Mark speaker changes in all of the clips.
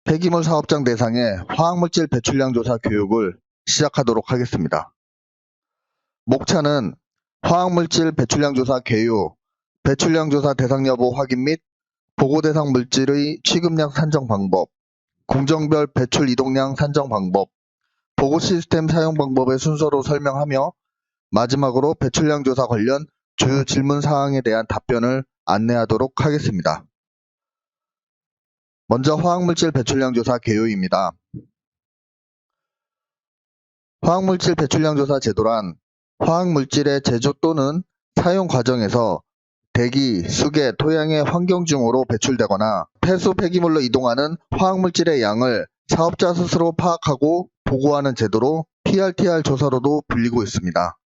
Speaker 1: 폐기물 사업장 대상의 화학물질 배출량 조사 교육을 시작하도록 하겠습니다. 목차는 화학물질 배출량 조사 개요, 배출량 조사 대상 여부 확인 및 보고 대상 물질의 취급량 산정 방법, 공정별 배출 이동량 산정 방법, 보고 시스템 사용 방법의 순서로 설명하며 마지막으로 배출량 조사 관련 주요 질문 사항에 대한 답변을 안내하도록 하겠습니다. 먼저 화학물질 배출량 조사 개요입니다. 화학물질 배출량 조사 제도란 화학물질의 제조 또는 사용 과정에서 대기, 수계, 토양의 환경 중으로 배출되거나 폐수 폐기물로 이동하는 화학물질의 양을 사업자 스스로 파악하고 보고하는 제도로 PRTR 조사로도 불리고 있습니다.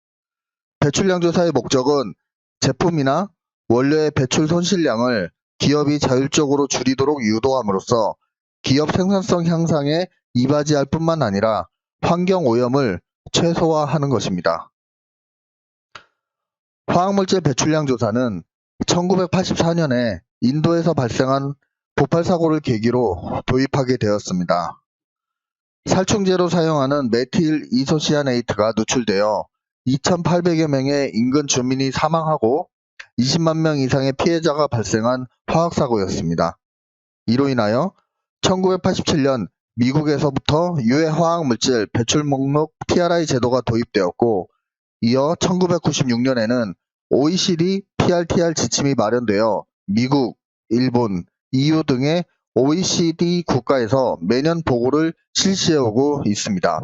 Speaker 1: 배출량 조사의 목적은 제품이나 원료의 배출 손실량을 기업이 자율적으로 줄이도록 유도함으로써 기업 생산성 향상에 이바지할 뿐만 아니라 환경 오염을 최소화하는 것입니다. 화학물질 배출량 조사는 1984년에 인도에서 발생한 보팔 사고를 계기로 도입하게 되었습니다. 살충제로 사용하는 메틸 이소시아네이트가 누출되어 2,800여 명의 인근 주민이 사망하고 20만 명 이상의 피해자가 발생한 화학사고였습니다. 이로 인하여 1987년 미국에서부터 유해 화학물질 배출 목록 TRI 제도가 도입되었고, 이어 1996년에는 OECD PRTR 지침이 마련되어 미국, 일본, EU 등의 OECD 국가에서 매년 보고를 실시해오고 있습니다.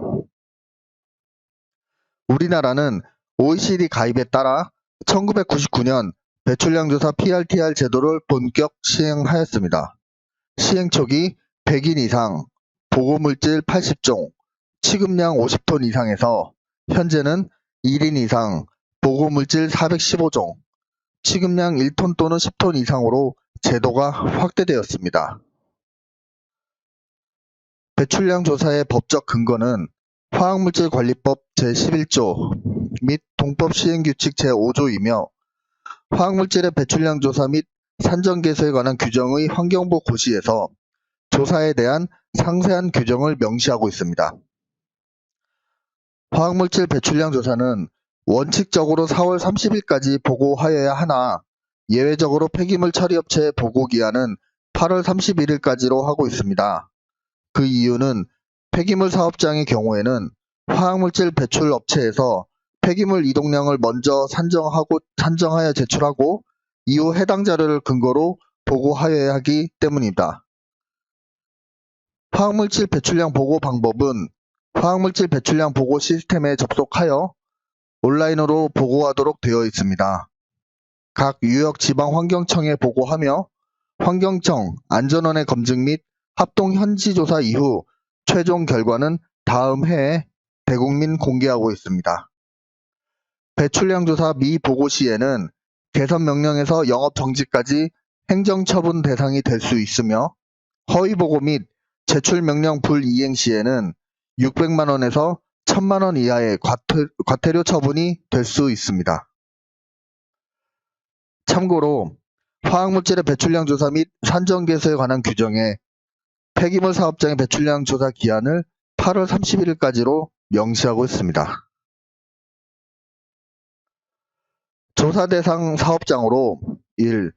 Speaker 1: 우리나라는 OECD 가입에 따라 1999년 배출량 조사 PRTR 제도를 본격 시행하였습니다. 시행 초기 100인 이상, 보고물질 80종, 취급량 50톤 이상에서 현재는 1인 이상, 보고물질 415종, 취급량 1톤 또는 10톤 이상으로 제도가 확대되었습니다. 배출량 조사의 법적 근거는 화학물질관리법 제11조 및 동법 시행규칙 제5조이며 화학물질의 배출량 조사 및 산정 개소에 관한 규정의 환경부 고시에서 조사에 대한 상세한 규정을 명시하고 있습니다. 화학물질 배출량 조사는 원칙적으로 4월 30일까지 보고하여야 하나 예외적으로 폐기물 처리업체의 보고기한은 8월 31일까지로 하고 있습니다. 그 이유는 폐기물 사업장의 경우에는 화학물질 배출 업체에서 폐기물 이동량을 먼저 산정하여 제출하고 이후 해당 자료를 근거로 보고하여야 하기 때문입니다. 화학물질 배출량 보고 방법은 화학물질 배출량 보고 시스템에 접속하여 온라인으로 보고하도록 되어 있습니다. 각 유역 지방환경청에 보고하며 환경청, 안전원의 검증 및 합동 현지조사 이후 최종 결과는 다음 해에 대국민 공개하고 있습니다. 배출량 조사 미보고 시에는 개선 명령에서 영업 정지까지 행정처분 대상이 될 수 있으며 허위보고 및 제출 명령 불이행 시에는 600만 원에서 1000만 원 이하의 과태료 처분이 될 수 있습니다. 참고로 화학물질의 배출량 조사 및 산정 개소에 관한 규정에 폐기물 사업장의 배출량 조사 기한을 8월 31일까지로 명시하고 있습니다. 조사 대상 사업장으로 1.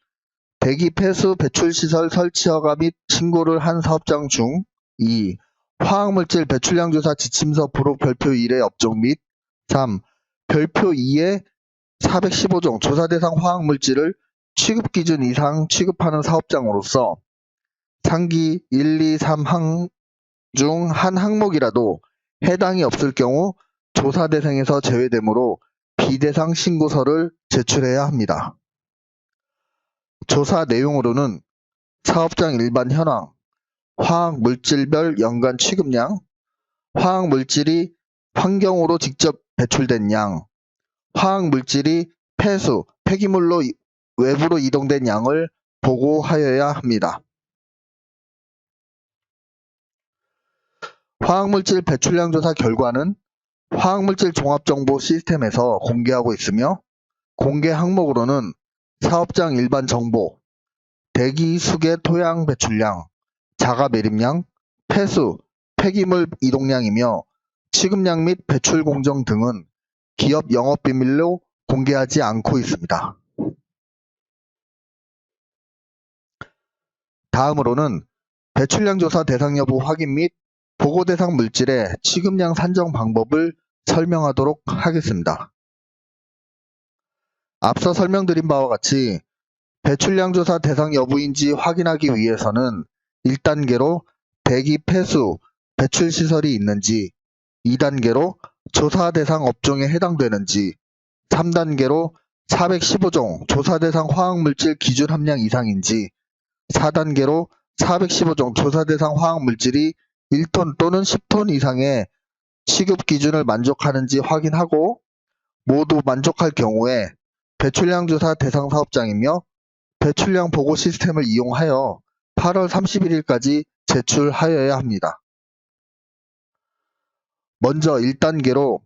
Speaker 1: 대기 폐수 배출시설 설치 허가 및 신고를 한 사업장 중 2. 화학물질 배출량 조사 지침서 부록 별표 1의 업종 및 3. 별표 2의 415종 조사 대상 화학물질을 취급 기준 이상 취급하는 사업장으로서 상기 1, 2, 3항 중 한 항목이라도 해당이 없을 경우 조사 대상에서 제외되므로 비대상 신고서를 제출해야 합니다. 조사 내용으로는 사업장 일반 현황, 화학물질별 연간 취급량, 화학물질이 환경으로 직접 배출된 양, 화학물질이 폐수, 폐기물로 외부로 이동된 양을 보고하여야 합니다. 화학물질 배출량 조사 결과는 화학물질 종합정보 시스템에서 공개하고 있으며 공개 항목으로는 사업장 일반 정보, 대기, 수계, 토양 배출량, 자가 매립량, 폐수, 폐기물 이동량이며 취급량 및 배출 공정 등은 기업 영업비밀로 공개하지 않고 있습니다. 다음으로는 배출량 조사 대상 여부 확인 및 보고 대상 물질의 취급량 산정 방법을 설명하도록 하겠습니다. 앞서 설명드린 바와 같이 배출량 조사 대상 여부인지 확인하기 위해서는 1단계로 대기 폐수, 배출 시설이 있는지, 2단계로 조사 대상 업종에 해당되는지, 3단계로 415종 조사 대상 화학물질 기준 함량 이상인지, 4단계로 415종 조사 대상 화학물질이 1톤 또는 10톤 이상의 취급 기준을 만족하는지 확인하고 모두 만족할 경우에 배출량 조사 대상 사업장이며 배출량 보고 시스템을 이용하여 8월 31일까지 제출하여야 합니다. 먼저 1단계로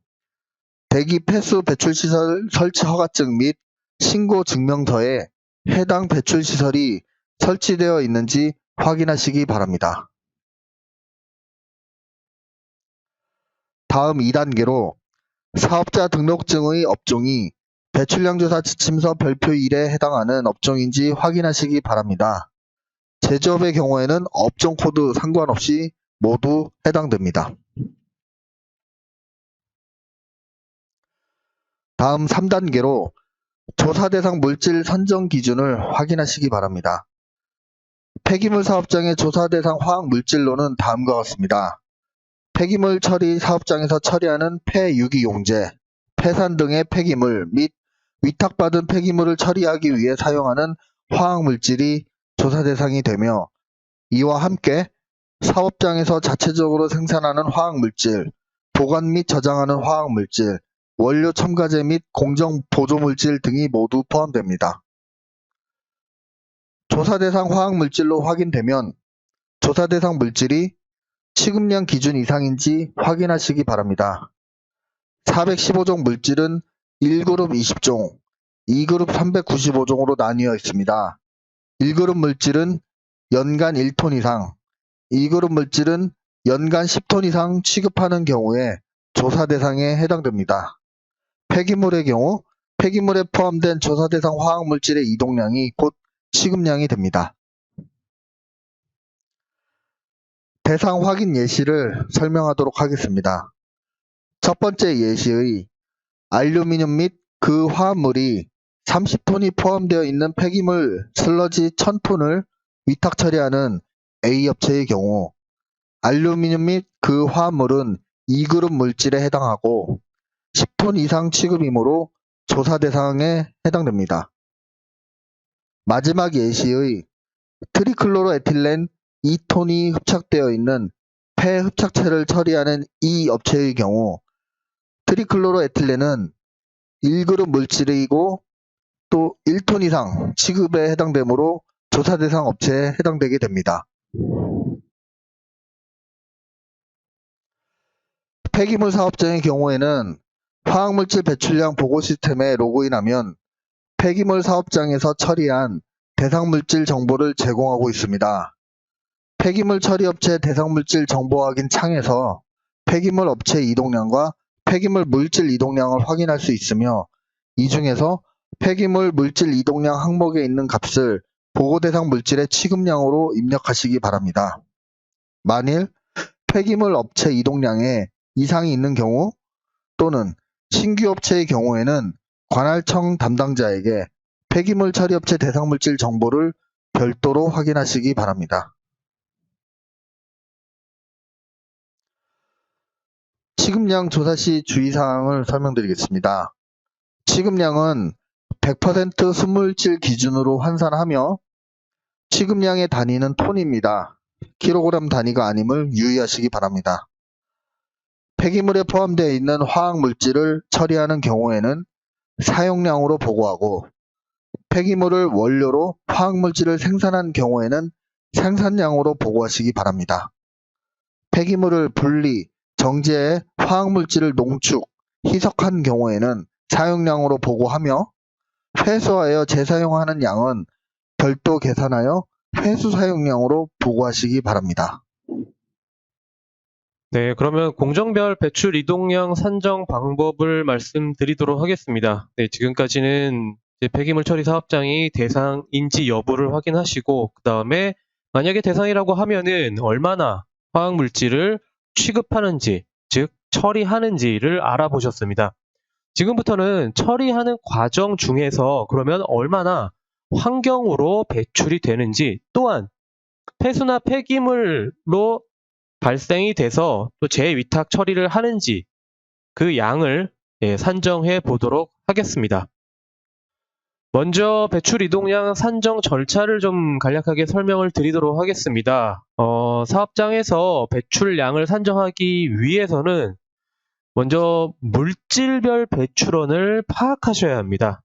Speaker 1: 대기 폐수 배출시설 설치 허가증 및 신고 증명서에 해당 배출시설이 설치되어 있는지 확인하시기 바랍니다. 다음 2단계로 사업자 등록증의 업종이 배출량 조사 지침서 별표 1에 해당하는 업종인지 확인하시기 바랍니다. 제조업의 경우에는 업종 코드 상관없이 모두 해당됩니다. 다음 3단계로 조사 대상 물질 선정 기준을 확인하시기 바랍니다. 폐기물 사업장의 조사 대상 화학 물질로는 다음과 같습니다. 폐기물 처리 사업장에서 처리하는 폐유기용제, 폐산 등의 폐기물 및 위탁받은 폐기물을 처리하기 위해 사용하는 화학물질이 조사 대상이 되며 이와 함께 사업장에서 자체적으로 생산하는 화학물질, 보관 및 저장하는 화학물질, 원료 첨가제 및 공정 보조물질 등이 모두 포함됩니다. 조사 대상 화학물질로 확인되면 조사 대상 물질이 취급량 기준 이상인지 확인하시기 바랍니다. 415종 물질은 1그룹 20종, 2그룹 395종으로 나뉘어 있습니다. 1그룹 물질은 연간 1톤 이상, 2그룹 물질은 연간 10톤 이상 취급하는 경우에 조사 대상에 해당됩니다. 폐기물의 경우 폐기물에 포함된 조사 대상 화학물질의 이동량이 곧 취급량이 됩니다. 대상 확인 예시를 설명하도록 하겠습니다. 첫 번째 예시의 알루미늄 및 그 화합물이 30톤이 포함되어 있는 폐기물 슬러지 1000톤을 위탁 처리하는 A 업체의 경우 알루미늄 및 그 화합물은 2그룹 물질에 해당하고 10톤 이상 취급이므로 조사 대상에 해당됩니다. 마지막 예시의 트리클로로에틸렌 2톤이 흡착되어 있는 폐흡착체를 처리하는 이 업체의 경우 트리클로로에틸렌은 1그룹 물질이고 또 1톤 이상 취급에 해당되므로 조사 대상 업체에 해당되게 됩니다. 폐기물 사업장의 경우에는 화학물질 배출량 보고 시스템에 로그인하면 폐기물 사업장에서 처리한 대상물질 정보를 제공하고 있습니다. 폐기물 처리업체 대상물질 정보 확인 창에서 폐기물 업체 이동량과 폐기물 물질 이동량을 확인할 수 있으며 이 중에서 폐기물 물질 이동량 항목에 있는 값을 보고 대상 물질의 취급량으로 입력하시기 바랍니다. 만일 폐기물 업체 이동량에 이상이 있는 경우 또는 신규 업체의 경우에는 관할청 담당자에게 폐기물 처리업체 대상물질 정보를 별도로 확인하시기 바랍니다. 취급량 조사 시 주의사항을 설명드리겠습니다. 취급량은 100% 순물질 기준으로 환산하며 취급량의 단위는 톤입니다. 킬로그램 단위가 아님을 유의하시기 바랍니다. 폐기물에 포함되어 있는 화학물질을 처리하는 경우에는 사용량으로 보고하고 폐기물을 원료로 화학물질을 생산한 경우에는 생산량으로 보고하시기 바랍니다. 폐기물을 분리, 정제해 화학물질을 농축, 희석한 경우에는 사용량으로 보고하며 회수하여 재사용하는 양은 별도 계산하여 회수 사용량으로 보고하시기 바랍니다.
Speaker 2: 네, 그러면 공정별 배출 이동량 산정 방법을 말씀드리도록 하겠습니다. 네, 지금까지는 이제 폐기물 처리 사업장이 대상인지 여부를 확인하시고, 그 다음에 만약에 대상이라고 하면은 얼마나 화학 물질을 취급하는지, 즉 처리하는지를 알아보셨습니다. 지금부터는 처리하는 과정 중에서 그러면 얼마나 환경으로 배출이 되는지, 또한 폐수나 폐기물로 발생이 돼서 또 재위탁 처리를 하는지 그 양을 산정해 보도록 하겠습니다. 먼저 배출 이동량 산정 절차를 좀 간략하게 설명을 드리도록 하겠습니다. 사업장에서 배출량을 산정하기 위해서는 먼저 물질별 배출원을 파악하셔야 합니다.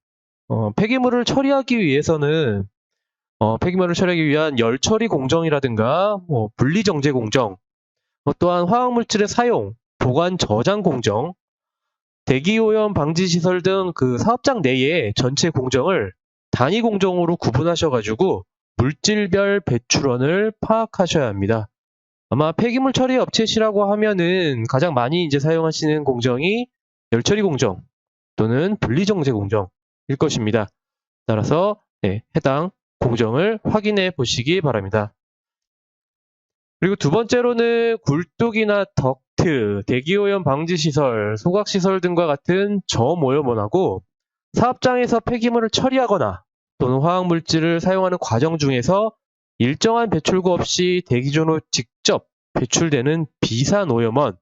Speaker 2: 폐기물을 처리하기 위해서는 폐기물을 처리하기 위한 열처리 공정이라든가 분리정제 공정, 또한 화학물질의 사용, 보관 저장 공정, 대기오염 방지 시설 등 그 사업장 내에 전체 공정을 단위 공정으로 구분하셔가지고 물질별 배출원을 파악하셔야 합니다. 아마 폐기물 처리 업체시라고 하면은 가장 많이 이제 사용하시는 공정이 열처리 공정 또는 분리정제 공정일 것입니다. 따라서 해당 공정을 확인해 보시기 바랍니다. 그리고 두 번째로는 굴뚝이나 덕트, 대기오염 방지시설, 소각시설 등과 같은 저모염원하고 사업장에서 폐기물을 처리하거나 또는 화학물질을 사용하는 과정 중에서 일정한 배출구 없이 대기존으로 직접 배출되는 비산오염원,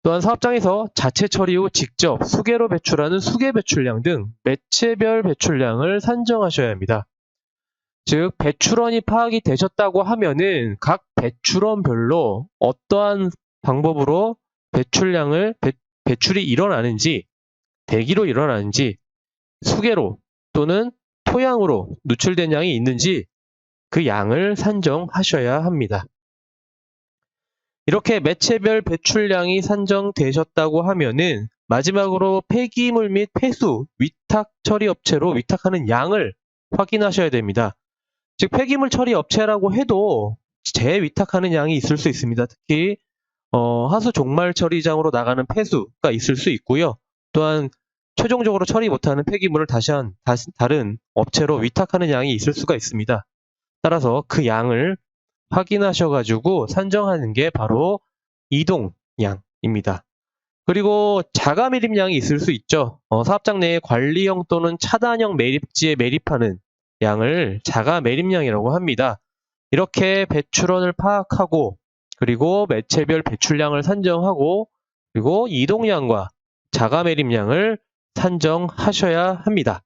Speaker 2: 또한 사업장에서 자체 처리 후 직접 수계로 배출하는 수계 배출량 등 매체별 배출량을 산정하셔야 합니다. 즉 배출원이 파악이 되셨다고 하면은 각 배출원별로 어떠한 방법으로 배출이 일어나는지, 대기로 일어나는지, 수계로 또는 토양으로 누출된 양이 있는지 그 양을 산정하셔야 합니다. 이렇게 매체별 배출량이 산정되셨다고 하면은 마지막으로 폐기물 및 폐수 위탁 처리 업체로 위탁하는 양을 확인하셔야 됩니다. 즉 폐기물 처리 업체라고 해도 재위탁하는 양이 있을 수 있습니다. 특히 하수 종말 처리장으로 나가는 폐수가 있을 수 있고요. 또한 최종적으로 처리 못하는 폐기물을 다른 업체로 위탁하는 양이 있을 수가 있습니다. 따라서 그 양을 확인하셔가지고 산정하는 게 바로 이동량입니다. 그리고 자가 매립량이 있을 수 있죠. 사업장 내에 관리형 또는 차단형 매립지에 매립하는 양을 자가 매립량이라고 합니다. 이렇게 배출원을 파악하고 그리고 매체별 배출량을 산정하고 그리고 이동량과 자가 매립량을 산정하셔야 합니다.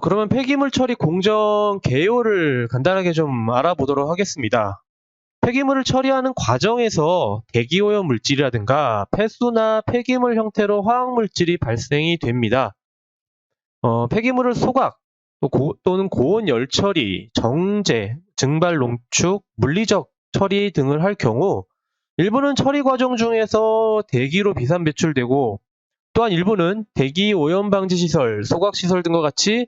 Speaker 2: 그러면 폐기물 처리 공정 개요를 간단하게 좀 알아보도록 하겠습니다. 폐기물을 처리하는 과정에서 대기오염 물질이라든가 폐수나 폐기물 형태로 화학물질이 발생이 됩니다. 폐기물을 소각 또는 고온 열처리, 정제, 증발 농축, 물리적 처리 등을 할 경우 일부는 처리 과정 중에서 대기로 비산 배출되고 또한 일부는 대기 오염 방지 시설, 소각 시설 등과 같이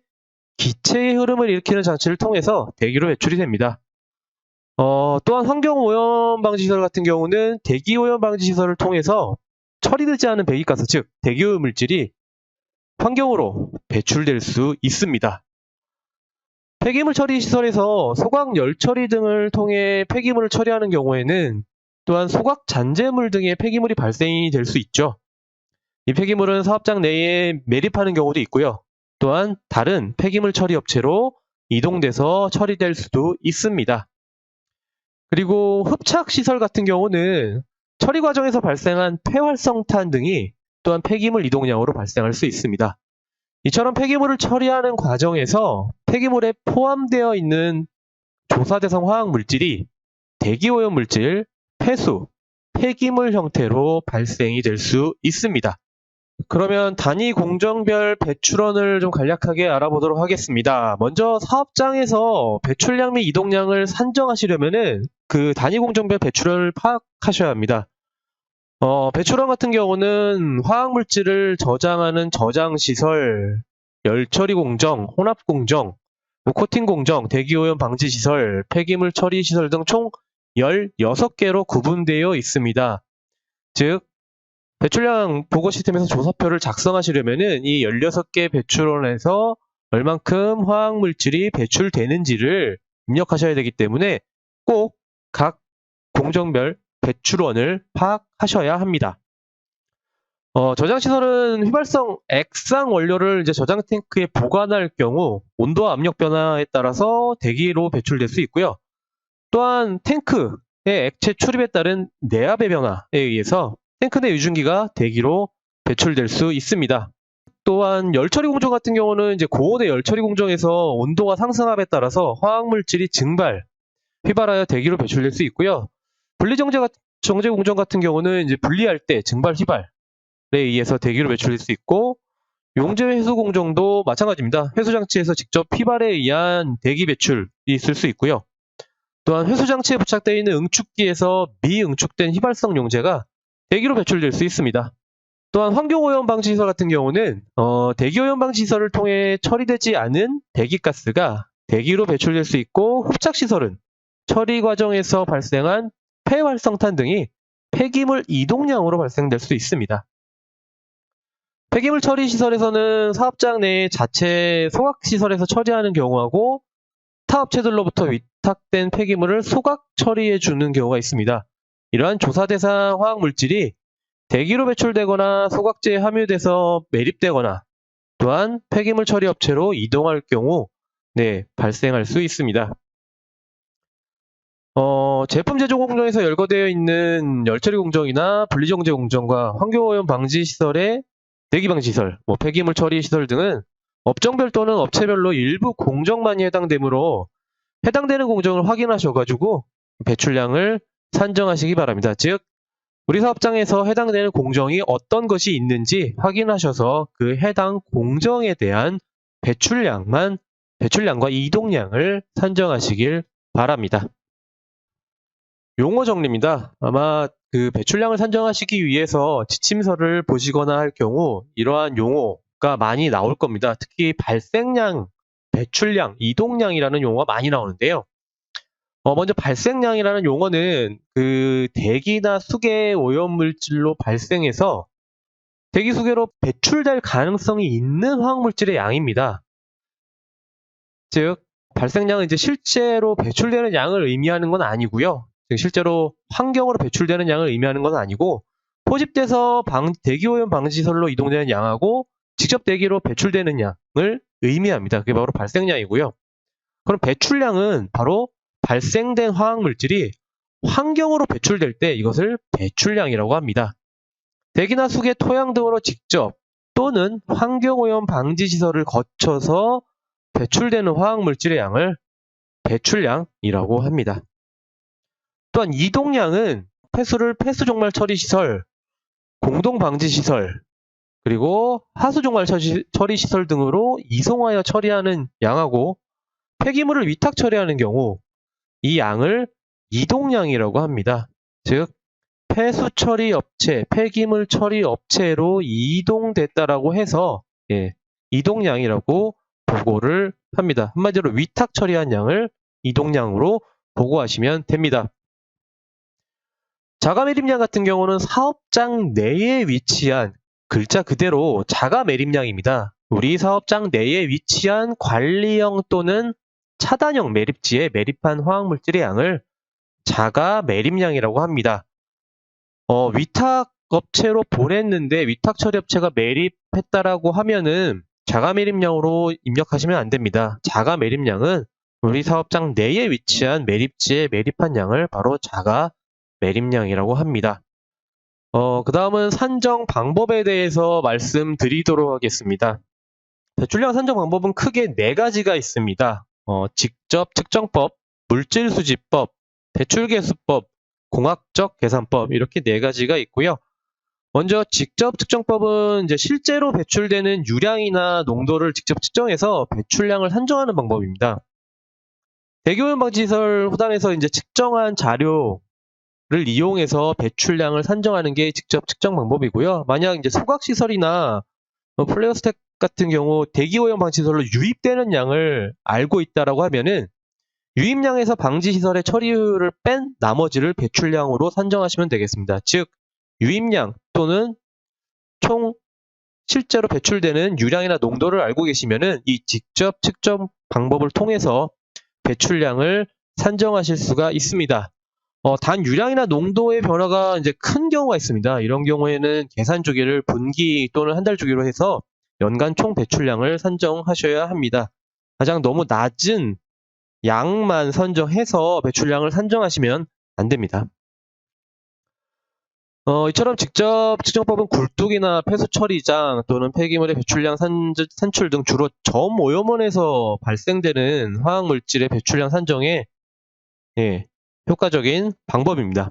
Speaker 2: 기체의 흐름을 일으키는 장치를 통해서 대기로 배출이 됩니다. 또한 환경오염 방지시설 같은 경우는 대기오염 방지시설을 통해서 처리되지 않은 배기가스, 즉 대기오염 물질이 환경으로 배출될 수 있습니다. 폐기물 처리 시설에서 소각 열처리 등을 통해 폐기물을 처리하는 경우에는 또한 소각 잔재물 등의 폐기물이 발생이 될 수 있죠. 이 폐기물은 사업장 내에 매립하는 경우도 있고요. 또한 다른 폐기물 처리 업체로 이동돼서 처리될 수도 있습니다. 그리고 흡착시설 같은 경우는 처리 과정에서 발생한 폐활성탄 등이 또한 폐기물 이동량으로 발생할 수 있습니다. 이처럼 폐기물을 처리하는 과정에서 폐기물에 포함되어 있는 조사 대상 화학 물질이 대기오염 물질, 폐수, 폐기물 형태로 발생이 될 수 있습니다. 그러면 단위 공정별 배출원을 좀 간략하게 알아보도록 하겠습니다. 먼저 사업장에서 배출량 및 이동량을 산정하시려면은 그 단위 공정별 배출원을 파악하셔야 합니다. 배출원 같은 경우는 화학물질을 저장하는 저장시설, 열처리 공정, 혼합 공정, 코팅 공정, 대기오염 방지 시설, 폐기물 처리 시설 등 총 16개로 구분되어 있습니다. 즉, 배출량 보고 시스템에서 조사표를 작성하시려면은 이 16개 배출원에서 얼만큼 화학물질이 배출되는지를 입력하셔야 되기 때문에 꼭 각 공정별 배출원을 파악하셔야 합니다. 저장시설은 휘발성 액상 원료를 이제 저장 탱크에 보관할 경우 온도와 압력 변화에 따라서 대기로 배출될 수 있고요. 또한 탱크의 액체 출입에 따른 내압의 변화에 의해서 탱크 내 유증기가 대기로 배출될 수 있습니다. 또한 열처리 공정 같은 경우는 이제 고온의 열처리 공정에서 온도가 상승함에 따라서 화학물질이 휘발하여 대기로 배출될 수 있고요. 분리정제 공정 같은 경우는 이제 분리할 때 증발 휘발에 의해서 대기로 배출될 수 있고, 용재 회수 공정도 마찬가지입니다. 회수 장치에서 직접 휘발에 의한 대기 배출이 있을 수 있고요. 또한 회수 장치에 부착되어 있는 응축기에서 미응축된 휘발성 용재가 대기로 배출될 수 있습니다. 또한 환경오염 방지 시설 같은 경우는 대기오염 방지 시설을 통해 처리되지 않은 대기가스가 대기로 배출될 수 있고, 흡착 시설은 처리 과정에서 발생한 폐활성탄 등이 폐기물 이동량으로 발생될 수 있습니다. 폐기물 처리 시설에서는 사업장 내에 자체 소각 시설에서 처리하는 경우하고, 타 업체들로부터 위탁된 폐기물을 소각 처리해 주는 경우가 있습니다. 이러한 조사 대상 화학 물질이 대기로 배출되거나 소각제에 함유돼서 매립되거나, 또한 폐기물 처리 업체로 이동할 경우 발생할 수 있습니다. 제품 제조 공정에서 열거되어 있는 열처리 공정이나 분리정제 공정과 환경오염 방지 시설의 대기 방지 시설, 폐기물 처리 시설 등은 업종별 또는 업체별로 일부 공정만이 해당되므로 해당되는 공정을 확인하셔가지고 배출량을 산정하시기 바랍니다. 즉, 우리 사업장에서 해당되는 공정이 어떤 것이 있는지 확인하셔서 그 해당 공정에 대한 배출량과 이동량을 산정하시길 바랍니다. 용어 정리입니다. 아마 그 배출량을 산정하시기 위해서 지침서를 보시거나 할 경우 이러한 용어가 많이 나올 겁니다. 특히 발생량, 배출량, 이동량이라는 용어가 많이 나오는데요. 먼저 발생량이라는 용어는 그 대기나 수계 오염물질로 발생해서 대기 수계로 배출될 가능성이 있는 화학물질의 양입니다. 즉, 발생량은 이제 실제로 배출되는 양을 의미하는 건 아니고요. 실제로 환경으로 배출되는 양을 의미하는 건 아니고, 포집돼서 대기오염 방지시설로 이동되는 양하고 직접 대기로 배출되는 양을 의미합니다. 그게 바로 발생량이고요. 그럼 배출량은 바로 발생된 화학물질이 환경으로 배출될 때 이것을 배출량이라고 합니다. 대기나 수계, 토양 등으로 직접 또는 환경오염 방지시설을 거쳐서 배출되는 화학물질의 양을 배출량이라고 합니다. 또한 이동량은 폐수종말 처리시설, 공동방지시설, 그리고 하수종말 처리시설 등으로 이송하여 처리하는 양하고, 폐기물을 위탁 처리하는 경우 이 양을 이동량이라고 합니다. 즉, 폐수 처리 업체, 폐기물 처리 업체로 이동됐다라고 해서 이동량이라고 보고를 합니다. 한마디로 위탁 처리한 양을 이동량으로 보고하시면 됩니다. 자가 매립량 같은 경우는 사업장 내에 위치한, 글자 그대로 자가 매립량입니다. 우리 사업장 내에 위치한 관리형 또는 차단형 매립지에 매립한 화학물질의 양을 자가 매립량이라고 합니다. 위탁 업체로 보냈는데 위탁 처리 업체가 매립했다라고 하면은 자가 매립량으로 입력하시면 안 됩니다. 자가 매립량은 우리 사업장 내에 위치한 매립지에 매립한 양을 바로 자가 매립량이라고 합니다. 그 다음은 산정 방법에 대해서 말씀드리도록 하겠습니다. 배출량 산정 방법은 크게 4가지가 있습니다. 직접 측정법, 물질수지법, 배출계수법, 공학적 계산법, 이렇게 4가지가 있고요. 먼저 직접 측정법은 이제 실제로 배출되는 유량이나 농도를 직접 측정해서 배출량을 산정하는 방법입니다. 대기오염 방지시설 호단에서 이제 측정한 자료를 이용해서 배출량을 산정하는 게 직접 측정 방법이고요. 만약 이제 소각시설이나 플레어스택 같은 경우 대기오염 방지시설로 유입되는 양을 알고 있다라고 하면은 유입량에서 방지시설의 처리율을 뺀 나머지를 배출량으로 산정하시면 되겠습니다. 즉 유입량 또는 총 실제로 배출되는 유량이나 농도를 알고 계시면은 이 직접 측정 방법을 통해서 배출량을 산정하실 수가 있습니다. 단 유량이나 농도의 변화가 이제 큰 경우가 있습니다. 이런 경우에는 계산 주기를 분기 또는 한 달 주기로 해서 연간 총 배출량을 산정하셔야 합니다. 가장 너무 낮은 양만 선정해서 배출량을 산정하시면 안 됩니다. 이처럼 직접 측정법은 굴뚝이나 폐수 처리장 또는 폐기물의 배출량 산출 등 주로 저오염원에서 발생되는 화학물질의 배출량 산정에 효과적인 방법입니다.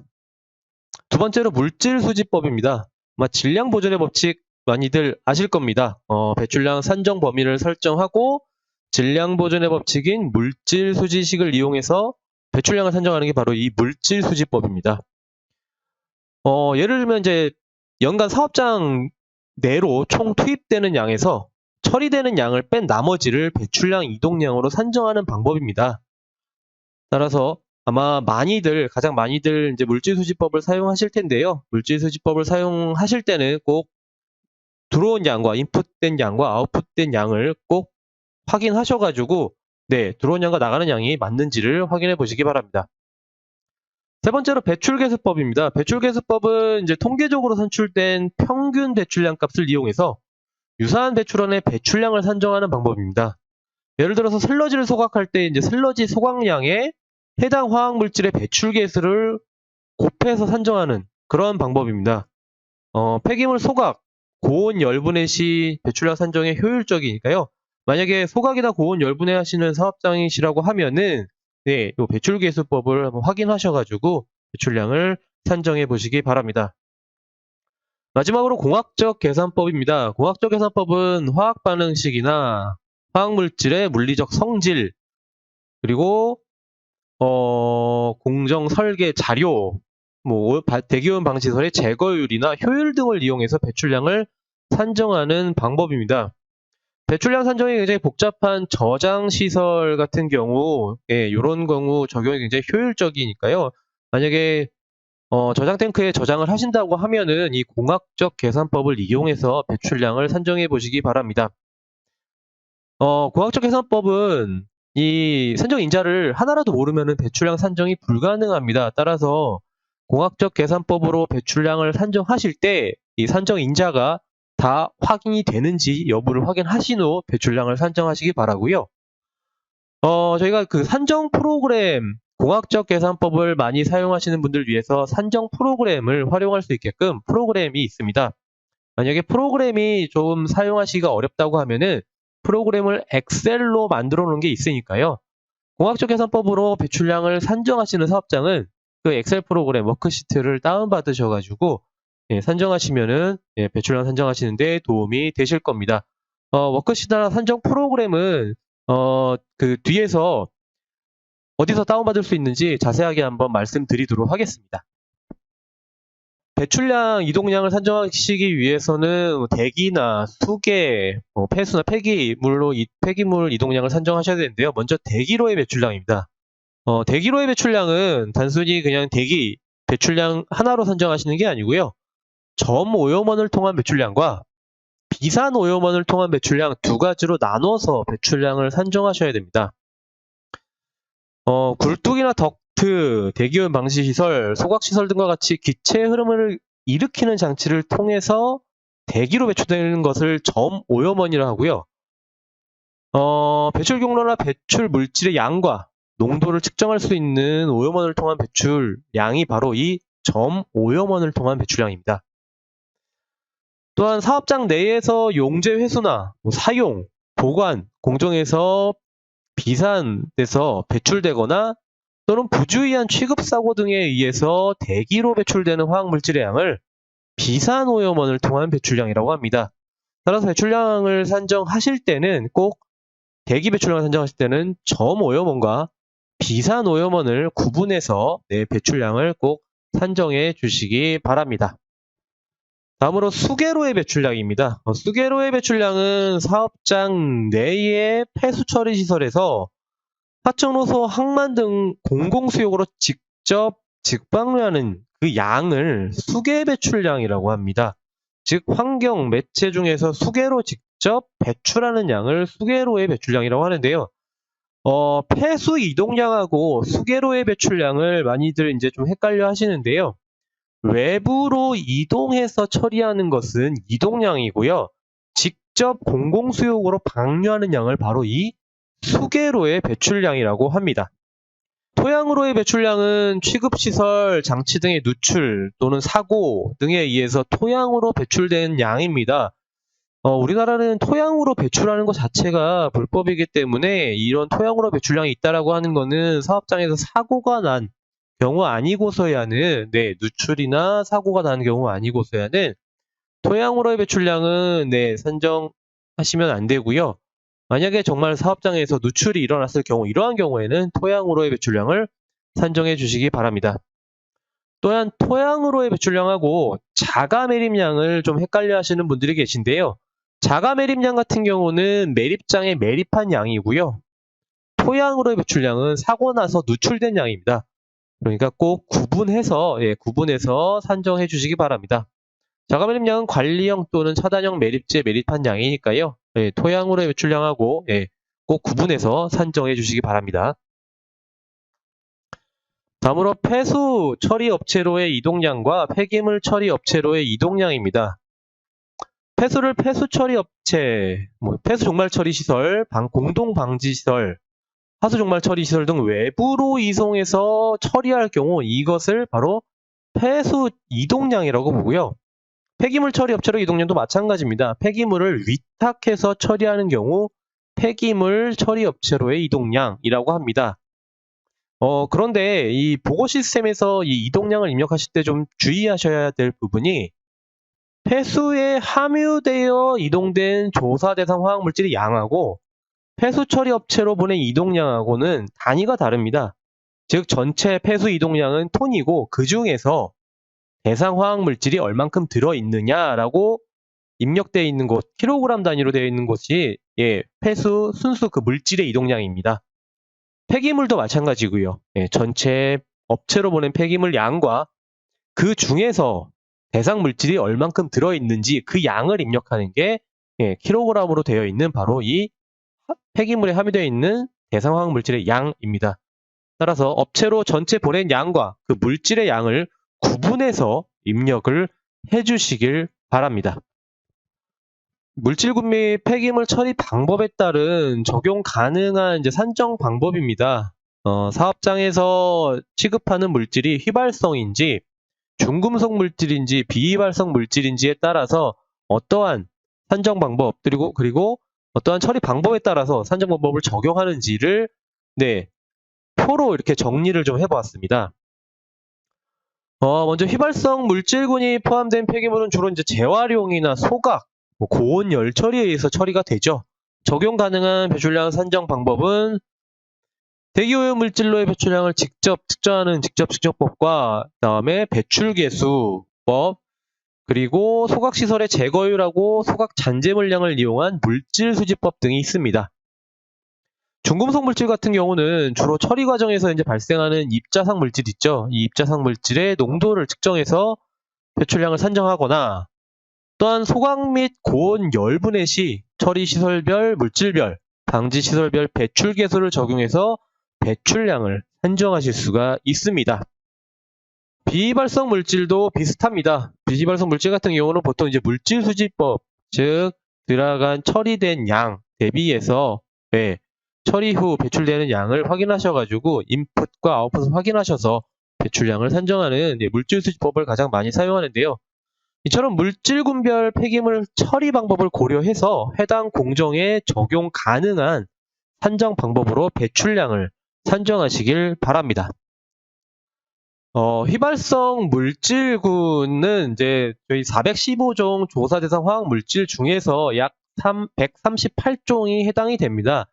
Speaker 2: 두 번째로 물질 수지법입니다. 아마 질량 보존의 법칙 많이들 아실 겁니다. 배출량 산정 범위를 설정하고 질량 보존의 법칙인 물질 수지식을 이용해서 배출량을 산정하는 게 바로 이 물질 수지법입니다. 예를 들면 이제 연간 사업장 내로 총 투입되는 양에서 처리되는 양을 뺀 나머지를 배출량 이동량으로 산정하는 방법입니다. 따라서 아마 가장 많이들 이제 물질수지법을 사용하실 텐데요. 물질수지법을 사용하실 때는 꼭 들어온 양과 인풋된 양과 아웃풋된 양을 꼭 확인하셔가지고 들어온 양과 나가는 양이 맞는지를 확인해 보시기 바랍니다. 세 번째로 배출계수법입니다. 배출계수법은 이제 통계적으로 산출된 평균 배출량 값을 이용해서 유사한 배출원의 배출량을 산정하는 방법입니다. 예를 들어서 슬러지를 소각할 때 이제 슬러지 소각량에 해당 화학물질의 배출계수를 곱해서 산정하는 그런 방법입니다. 폐기물 소각, 고온 열분해 시 배출량 산정에 효율적이니까요. 만약에 소각이나 고온 열분해 하시는 사업장이시라고 하면은 이 배출계수법을 한번 확인하셔가지고 배출량을 산정해 보시기 바랍니다. 마지막으로 공학적 계산법입니다. 공학적 계산법은 화학 반응식이나 화학물질의 물리적 성질, 그리고 공정 설계 자료, 대기오염 방지시설의 제거율이나 효율 등을 이용해서 배출량을 산정하는 방법입니다. 배출량 산정이 굉장히 복잡한 저장 시설 같은 경우, 이런 경우 적용이 굉장히 효율적이니까요. 만약에 저장 탱크에 저장을 하신다고 하면은 이 공학적 계산법을 이용해서 배출량을 산정해 보시기 바랍니다. 공학적 계산법은 이 산정 인자를 하나라도 모르면은 배출량 산정이 불가능합니다. 따라서 공학적 계산법으로 배출량을 산정하실 때 이 산정 인자가 다 확인이 되는지 여부를 확인하신 후 배출량을 산정하시기 바라고요. 저희가 그 산정 프로그램, 공학적 계산법을 많이 사용하시는 분들 위해서 산정 프로그램을 활용할 수 있게끔 프로그램이 있습니다. 만약에 프로그램이 좀 사용하시기가 어렵다고 하면은 프로그램을 엑셀로 만들어 놓은 게 있으니까요. 공학적 계산법으로 배출량을 산정하시는 사업장은 그 엑셀 프로그램 워크시트를 다운받으셔가지고 산정하시면은 배출량 산정하시는데 도움이 되실 겁니다. 워크시트나 산정 프로그램은 그 뒤에서 어디서 다운받을 수 있는지 자세하게 한번 말씀드리도록 하겠습니다. 배출량 이동량을 산정하시기 위해서는 대기나 수계, 폐수나 폐기물 이동량을 산정하셔야 되는데요. 먼저 대기로의 배출량입니다. 대기로의 배출량은 단순히 그냥 대기 배출량 하나로 산정하시는 게 아니고요. 점오염원을 통한 배출량과 비산오염원을 통한 배출량 두 가지로 나눠서 배출량을 산정하셔야 됩니다. 굴뚝이나 덕트, 대기오염 방지시설, 소각시설 등과 같이 기체의 흐름을 일으키는 장치를 통해서 대기로 배출되는 것을 점오염원이라 하고요. 배출 경로나 배출 물질의 양과 농도를 측정할 수 있는 오염원을 통한 배출량이 바로 이 점오염원을 통한 배출량입니다. 또한 사업장 내에서 용재 회수나 사용, 보관, 공정에서 비산돼서 배출되거나 또는 부주의한 취급사고 등에 의해서 대기로 배출되는 화학물질의 양을 비산오염원을 통한 배출량이라고 합니다. 따라서 배출량을 산정하실 때는 꼭 대기 배출량을 산정하실 때는 점오염원과 비산오염원을 구분해서 배출량을 꼭 산정해 주시기 바랍니다. 다음으로 수개로의 배출량입니다. 수개로의 배출량은 사업장 내의 폐수 처리 시설에서 하청로소, 항만 등 공공수용으로 직접 직방류하는 그 양을 수개 배출량이라고 합니다. 즉 환경 매체 중에서 수개로 직접 배출하는 양을 수개로의 배출량이라고 하는데요. 폐수 이동량하고 수개로의 배출량을 많이들 이제 좀 헷갈려 하시는데요. 외부로 이동해서 처리하는 것은 이동량이고요. 직접 공공수용으로 방류하는 양을 바로 이 수개로의 배출량이라고 합니다. 토양으로의 배출량은 취급시설, 장치 등의 누출 또는 사고 등에 의해서 토양으로 배출된 양입니다. 우리나라는 토양으로 배출하는 것 자체가 불법이기 때문에 이런 토양으로 배출량이 있다라고 하는 것은 사업장에서 사고가 난 경우 아니고서야는 누출이나 사고가 난 경우 아니고서야는 토양으로의 배출량은 산정하시면 안 되고요. 만약에 정말 사업장에서 누출이 일어났을 경우 이러한 경우에는 토양으로의 배출량을 산정해 주시기 바랍니다. 또한 토양으로의 배출량하고 자가 매립량을 좀 헷갈려 하시는 분들이 계신데요. 자가 매립량 같은 경우는 매립장에 매립한 양이고요. 토양으로의 배출량은 사고 나서 누출된 양입니다. 그러니까 꼭 구분해서 산정해 주시기 바랍니다. 자가 매립량은 관리형 또는 차단형 매립지에 매립한 양이니까요. 토양으로의 배출량하고 꼭 구분해서 산정해 주시기 바랍니다. 다음으로 폐수 처리 업체로의 이동량과 폐기물 처리 업체로의 이동량입니다. 폐수를 폐수 처리 업체, 폐수 종말 처리 시설, 공동 방지 시설, 하수 종말 처리 시설 등 외부로 이송해서 처리할 경우 이것을 바로 폐수 이동량이라고 보고요. 폐기물 처리 업체로 이동량도 마찬가지입니다. 폐기물을 위탁해서 처리하는 경우 폐기물 처리 업체로의 이동량이라고 합니다. 그런데 이 보고 시스템에서 이 이동량을 입력하실 때 좀 주의하셔야 될 부분이 폐수에 함유되어 이동된 조사 대상 화학물질의 양하고 폐수 처리 업체로 보낸 이동량하고는 단위가 다릅니다. 즉 전체 폐수 이동량은 톤이고 그 중에서 대상 화학물질이 얼만큼 들어있느냐라고 입력되어 있는 곳, 킬로그램 단위로 되어 있는 것이 폐수 순수 그 물질의 이동량입니다. 폐기물도 마찬가지고요. 전체 업체로 보낸 폐기물 양과 그 중에서 대상 물질이 얼만큼 들어있는지 그 양을 입력하는 게 킬로그램으로 되어 있는 바로 이 폐기물에 함유되어 있는 대상 화학 물질의 양입니다. 따라서 업체로 전체 보낸 양과 그 물질의 양을 구분해서 입력을 해주시길 바랍니다. 물질군 및 폐기물 처리 방법에 따른 적용 가능한 산정 방법입니다. 사업장에서 취급하는 물질이 휘발성인지 중금속 물질인지 비휘발성 물질인지에 따라서 어떠한 산정 방법 그리고 어떠한 처리 방법에 따라서 산정 방법을 적용하는지를 표로 이렇게 정리를 좀 해보았습니다. 먼저 휘발성 물질군이 포함된 폐기물은 주로 재활용이나 소각, 고온 열 처리에 의해서 처리가 되죠. 적용 가능한 배출량 산정 방법은 대기오염 물질로의 배출량을 직접 측정하는 직접법과 그다음에 배출계수법, 그리고 소각시설의 제거율하고 소각 잔재물량을 이용한 물질수지법 등이 있습니다. 중금속 물질 같은 경우는 주로 처리 과정에서 발생하는 입자상 물질 있죠. 이 입자상 물질의 농도를 측정해서 배출량을 산정하거나 또한 소각 및 고온 열분해 시 처리 시설별, 물질별, 방지 시설별 배출 계수를 적용해서 배출량을 산정하실 수가 있습니다. 비휘발성 물질도 비슷합니다. 비휘발성 물질 같은 경우는 보통 물질 수지법, 즉 들어간 처리된 양 대비해서 처리 후 배출되는 양을 확인하셔가지고 인풋과 아웃풋을 확인하셔서 배출량을 산정하는 물질 수지법을 가장 많이 사용하는데요. 이처럼 물질군별 폐기물 처리 방법을 고려해서 해당 공정에 적용 가능한 산정 방법으로 배출량을 산정하시길 바랍니다. 휘발성 물질군은 저희 415종 조사 대상 화학 물질 중에서 약 138종이 해당이 됩니다.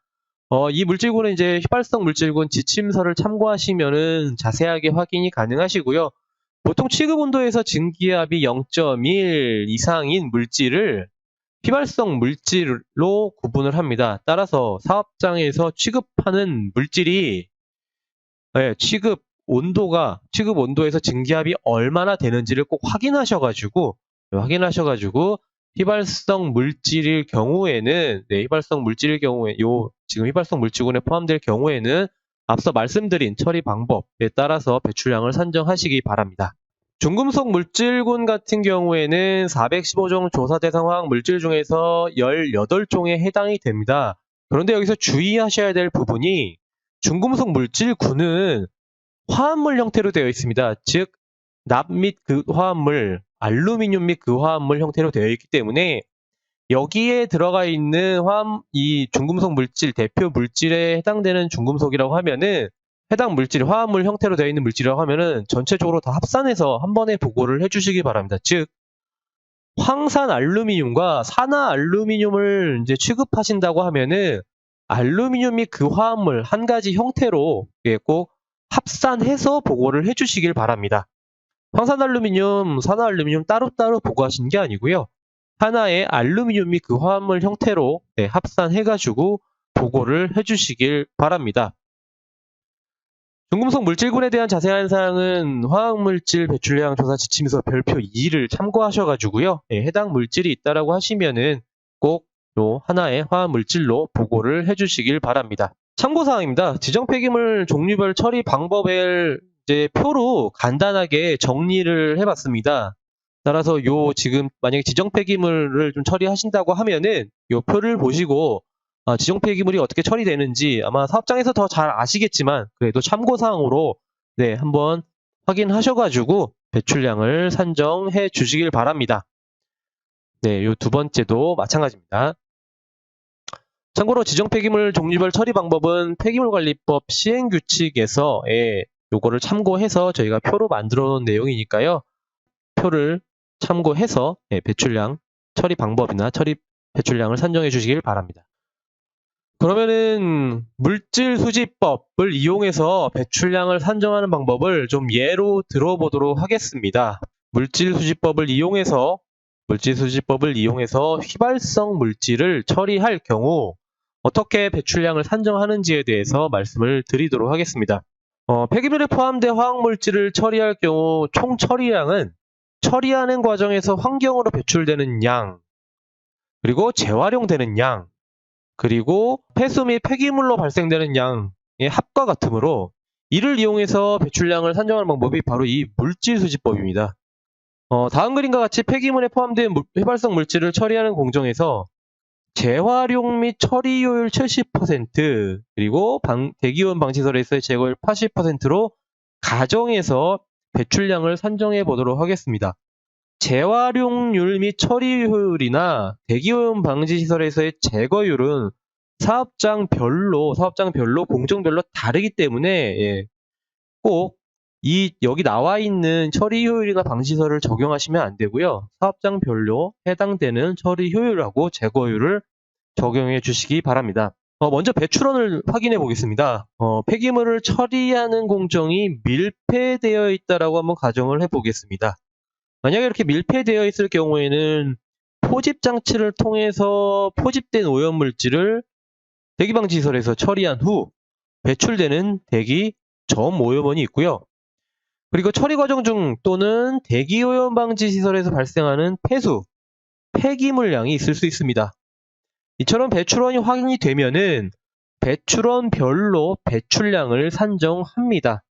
Speaker 2: 이 물질군은 휘발성 물질군 지침서를 참고하시면은 자세하게 확인이 가능하시고요. 보통 취급 온도에서 증기압이 0.1 이상인 물질을 휘발성 물질로 구분을 합니다. 따라서 사업장에서 취급하는 물질이 취급 온도에서 증기압이 얼마나 되는지를 꼭 확인하셔가지고 휘발성 물질일 경우에는 지금 휘발성 물질군에 포함될 경우에는 앞서 말씀드린 처리 방법에 따라서 배출량을 산정하시기 바랍니다. 중금속 물질군 같은 경우에는 415종 조사 대상 화학 물질 중에서 18종에 해당이 됩니다. 그런데 여기서 주의하셔야 될 부분이 중금속 물질군은 화합물 형태로 되어 있습니다. 즉, 납 및 그 화합물, 알루미늄 및 그 화합물 형태로 되어 있기 때문에 여기에 들어가 있는 이 중금속 물질, 대표 물질에 해당되는 중금속이라고 하면은 해당 물질, 화합물 형태로 되어 있는 물질이라고 하면은 전체적으로 다 합산해서 한 번에 보고를 해주시기 바랍니다. 즉, 황산 알루미늄과 산화 알루미늄을 이제 취급하신다고 하면은 알루미늄 및 그 화합물 한 가지 형태로 꼭 합산해서 보고를 해주시길 바랍니다. 황산 알루미늄, 산화 알루미늄 따로따로 보고하시는 게 아니고요. 하나의 알루미늄 및 그 화합물 형태로 합산해가지고 보고를 해주시길 바랍니다. 중금속 물질군에 대한 자세한 사항은 화학물질 배출량 조사 지침서 별표 2를 참고하셔가지고요. 해당 물질이 있다라고 하시면은 꼭 요 하나의 화학물질로 보고를 해주시길 바랍니다. 참고사항입니다. 지정 폐기물 종류별 처리 방법을 이제 표로 간단하게 정리를 해봤습니다. 따라서 지금 만약에 지정 폐기물을 좀 처리하신다고 하면은 요 표를 보시고 지정 폐기물이 어떻게 처리되는지 아마 사업장에서 더 잘 아시겠지만 그래도 참고사항으로 한번 확인하셔가지고 배출량을 산정해 주시길 바랍니다. 요 두 번째도 마찬가지입니다. 참고로 지정 폐기물 종류별 처리 방법은 폐기물관리법 시행규칙에서 요거를 참고해서 저희가 표로 만들어 놓은 내용이니까요. 표를 참고해서 배출량 처리 방법이나 배출량을 산정해 주시길 바랍니다. 그러면은 물질 수지법을 이용해서 배출량을 산정하는 방법을 좀 예로 들어보도록 하겠습니다. 물질 수지법을 이용해서 휘발성 물질을 처리할 경우 어떻게 배출량을 산정하는지에 대해서 말씀을 드리도록 하겠습니다. 폐기물에 포함된 화학물질을 처리할 경우 총 처리량은 처리하는 과정에서 환경으로 배출되는 양, 그리고 재활용되는 양, 그리고 폐수 및 폐기물로 발생되는 양의 합과 같으므로 이를 이용해서 배출량을 산정하는 방법이 바로 이 물질수지법입니다. 다음 그림과 같이 폐기물에 포함된 휘발성 물질을 처리하는 공정에서 재활용 및 처리 효율 70% 그리고 대기오염 방지설에서의 제거율 80%로 가정해서 배출량을 산정해 보도록 하겠습니다. 재활용률 및 처리 효율이나 대기오염 방지 시설에서의 제거율은 사업장별로 공정별로 다르기 때문에 꼭 여기 나와 있는 처리 효율이나 방지설을 적용하시면 안 되고요. 사업장별로 해당되는 처리 효율하고 제거율을 적용해 주시기 바랍니다. 먼저 배출원을 확인해 보겠습니다. 폐기물을 처리하는 공정이 밀폐되어 있다라고 한번 가정을 해 보겠습니다. 만약에 이렇게 밀폐되어 있을 경우에는 포집 장치를 통해서 포집된 오염물질을 대기방지시설에서 처리한 후 배출되는 대기 저오염원이 있고요. 그리고 처리 과정 중 또는 대기오염 방지 시설에서 발생하는 폐기물량이 있을 수 있습니다. 이처럼 배출원이 확인이 되면은 배출원별로 배출량을 산정합니다.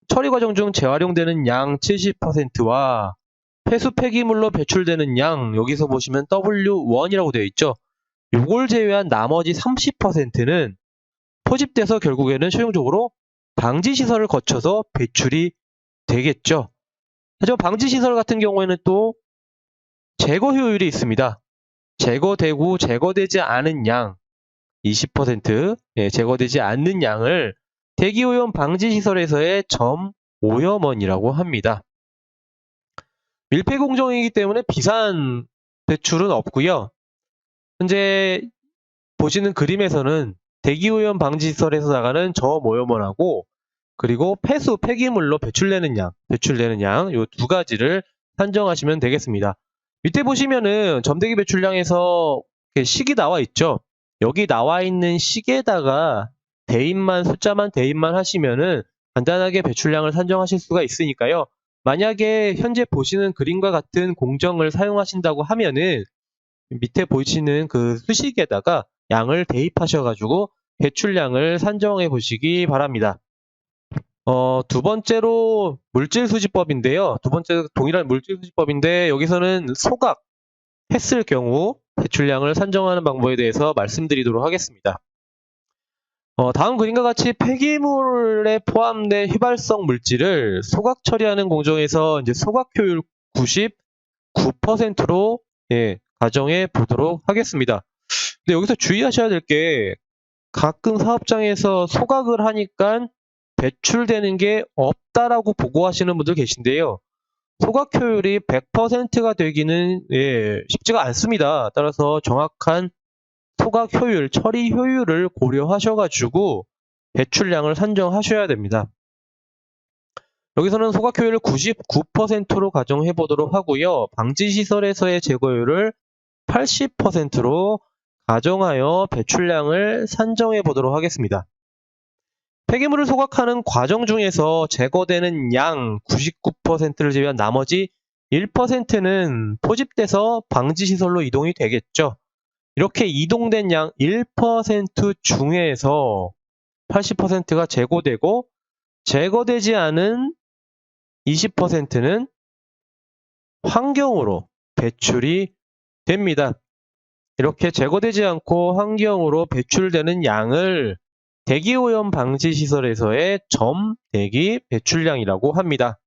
Speaker 2: 처리 과정 중 재활용되는 양 70%와 폐수 폐기물로 배출되는 양, 여기서 보시면 W1이라고 되어 있죠. 요걸 제외한 나머지 30%는 포집돼서 결국에는 최종적으로 방지시설을 거쳐서 배출이 되겠죠. 하지만 방지시설 같은 경우에는 또 제거 효율이 있습니다. 제거되고 제거되지 않은 양 20%, 제거되지 않는 양을 대기오염 방지시설에서의 점오염원이라고 합니다. 밀폐 공정이기 때문에 비산 배출은 없고요. 현재 보시는 그림에서는 대기오염 방지시설에서 나가는 저오염원하고 그리고 폐수, 폐기물로 배출되는 양, 요 두 가지를 산정하시면 되겠습니다. 밑에 보시면은 점대기 배출량에서 이렇게 식이 나와 있죠. 여기 나와 있는 식에다가 숫자만 대입만 하시면은 간단하게 배출량을 산정하실 수가 있으니까요. 만약에 현재 보시는 그림과 같은 공정을 사용하신다고 하면은 밑에 보시는 그 수식에다가 양을 대입하셔가지고 배출량을 산정해 보시기 바랍니다. 두 번째로 물질수지법인데요. 두 번째 동일한 물질수지법인데 여기서는 소각 했을 경우 배출량을 산정하는 방법에 대해서 말씀드리도록 하겠습니다. 다음 그림과 같이 폐기물에 포함된 휘발성 물질을 소각 처리하는 공정에서 이제 소각 효율 99%로 가정해 보도록 하겠습니다. 근데 여기서 주의하셔야 될 게 가끔 사업장에서 소각을 하니까 배출되는 게 없다라고 보고하시는 분들 계신데요. 소각 효율이 100%가 되기는 쉽지가 않습니다. 따라서 정확한 소각 효율, 처리 효율을 고려하셔가지고 배출량을 산정하셔야 됩니다. 여기서는 소각 효율을 99%로 가정해 보도록 하고요. 방지시설에서의 제거율을 80%로 가정하여 배출량을 산정해 보도록 하겠습니다. 폐기물을 소각하는 과정 중에서 제거되는 양 99%를 제외한 나머지 1%는 포집돼서 방지시설로 이동이 되겠죠. 이렇게 이동된 양 1% 중에서 80%가 제거되고 제거되지 않은 20%는 환경으로 배출이 됩니다. 이렇게 제거되지 않고 환경으로 배출되는 양을 대기오염 방지시설에서의 점대기 배출량이라고 합니다.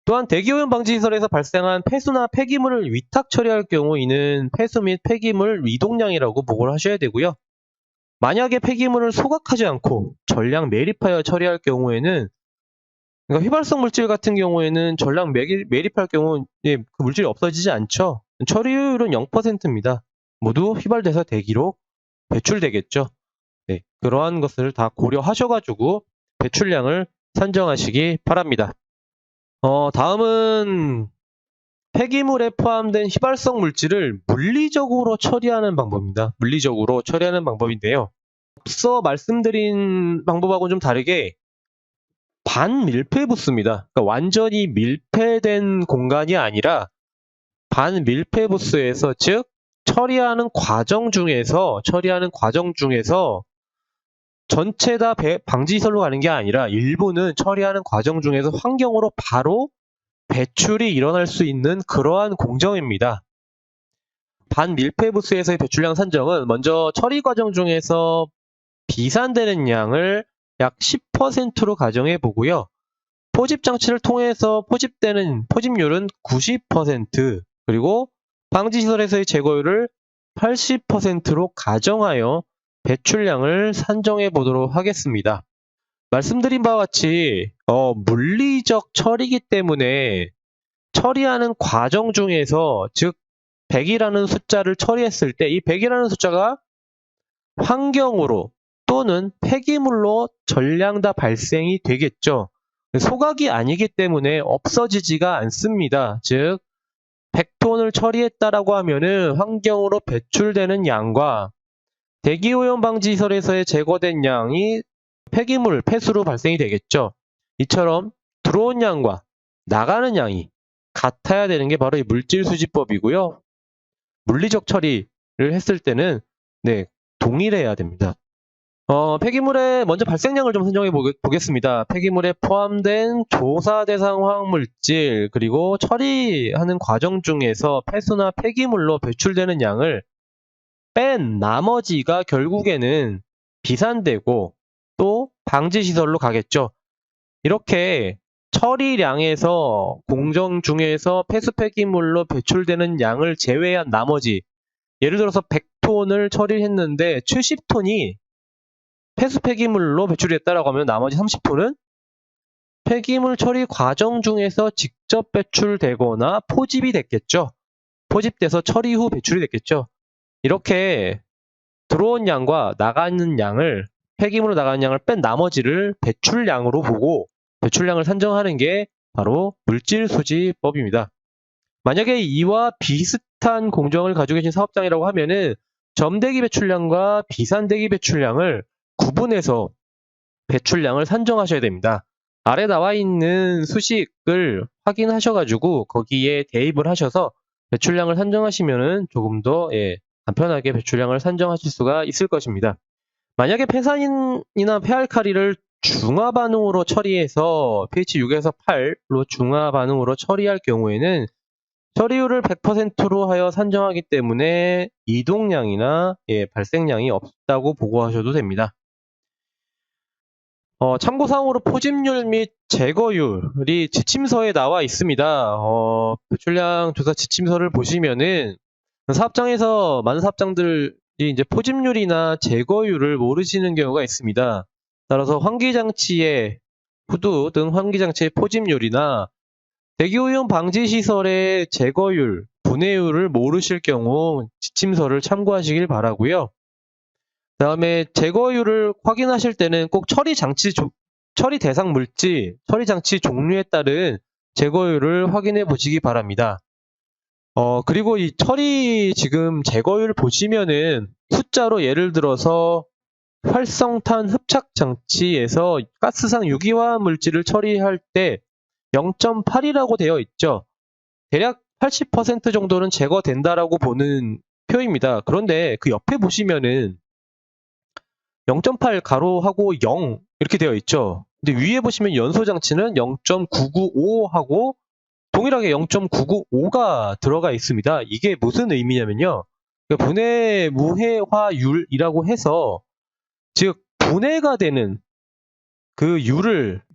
Speaker 2: 또한 대기오염 방지시설에서 발생한 폐수나 폐기물을 위탁 처리할 경우 이는 폐수 및 폐기물 이동량이라고 보고를 하셔야 되고요. 만약에 폐기물을 소각하지 않고 전량 매립하여 처리할 경우에는 그러니까 휘발성 물질 같은 경우에는 전량 매립할 경우 그 물질이 없어지지 않죠. 처리율은 0%입니다. 모두 휘발돼서 대기로 배출되겠죠. 그러한 것을 다 고려하셔가지고 배출량을 산정하시기 바랍니다. 다음은 폐기물에 포함된 휘발성 물질을 물리적으로 처리하는 방법입니다. 물리적으로 처리하는 방법인데요. 앞서 말씀드린 방법하고는 좀 다르게 반밀폐 부스입니다. 그러니까 완전히 밀폐된 공간이 아니라 반밀폐 부스에서 즉 처리하는 과정 중에서 전체 다 방지시설로 가는 게 아니라 일부는 처리하는 과정 중에서 환경으로 바로 배출이 일어날 수 있는 그러한 공정입니다. 반밀폐 부스에서의 배출량 산정은 먼저 처리 과정 중에서 비산되는 양을 약 10%로 가정해 보고요. 포집 장치를 통해서 포집되는 포집률은 90%, 그리고 방지시설에서의 제거율을 80%로 가정하여 배출량을 산정해 보도록 하겠습니다. 말씀드린 바와 같이 물리적 처리이기 때문에 처리하는 과정 중에서 즉 100이라는 숫자를 처리했을 때 이 100이라는 숫자가 환경으로 또는 폐기물로 전량 다 발생이 되겠죠. 소각이 아니기 때문에 없어지지가 않습니다. 즉 100톤을 처리했다라고 하면은 환경으로 배출되는 양과 대기오염 방지시설에서의 제거된 양이 폐기물, 폐수로 발생이 되겠죠. 이처럼 들어온 양과 나가는 양이 같아야 되는 게 바로 이 물질수지법이고요. 물리적 처리를 했을 때는 동일해야 됩니다. 폐기물의 먼저 발생량을 좀 선정해 보겠습니다. 폐기물에 포함된 조사 대상 화학물질 그리고 처리하는 과정 중에서 폐수나 폐기물로 배출되는 양을 뺀 나머지가 결국에는 비산되고 또 방지시설로 가겠죠. 이렇게 처리량에서 공정 중에서 폐수 폐기물로 배출되는 양을 제외한 나머지, 예를 들어서 100톤을 처리했는데 70톤이 폐수 폐기물로 배출이 됐다라고 하면 나머지 30톤은 폐기물 처리 과정 중에서 직접 배출되거나 포집이 됐겠죠. 포집돼서 처리 후 배출이 됐겠죠. 이렇게 들어온 양과 나가는 양을 폐기물로 나가는 양을 뺀 나머지를 배출량으로 보고 배출량을 산정하는 게 바로 물질수지법입니다. 만약에 이와 비슷한 공정을 가지고 계신 사업장이라고 하면은 점대기 배출량과 비산대기 배출량을 구분해서 배출량을 산정하셔야 됩니다. 아래 나와 있는 수식을 확인하셔가지고 거기에 대입을 하셔서 배출량을 산정하시면은 조금 더 간편하게 배출량을 산정하실 수가 있을 것입니다. 만약에 폐산이나 폐알칼리를 중화 반응으로 처리해서 pH 6에서 8로 중화 반응으로 처리할 경우에는 처리율을 100%로 하여 산정하기 때문에 이동량이나 발생량이 없다고 보고하셔도 됩니다. 참고사항으로 포집률 및 제거율이 지침서에 나와 있습니다. 배출량 조사 지침서를 보시면은 사업장에서 많은 사업장들이 이제 포집률이나 제거율을 모르시는 경우가 있습니다. 따라서 환기장치의 후드 등 환기장치의 포집률이나 대기오염 방지 시설의 제거율, 분해율을 모르실 경우 지침서를 참고하시길 바라고요. 그다음에 제거율을 확인하실 때는 꼭 처리 대상 물질, 처리 장치 종류에 따른 제거율을 확인해 보시기 바랍니다. 그리고 이 지금 제거율 보시면은 숫자로 예를 들어서 활성탄 흡착 장치에서 가스상 유기화학 물질을 처리할 때 0.8이라고 되어 있죠. 대략 80% 정도는 제거된다라고 보는 표입니다. 그런데 그 옆에 보시면은 0.8 가로하고 0 이렇게 되어 있죠. 근데 위에 보시면 연소 장치는 0.995하고 동일하게 0.995가 들어가 있습니다. 이게 무슨 의미냐면요. 분해 무해화율이라고 해서 즉 분해가 되는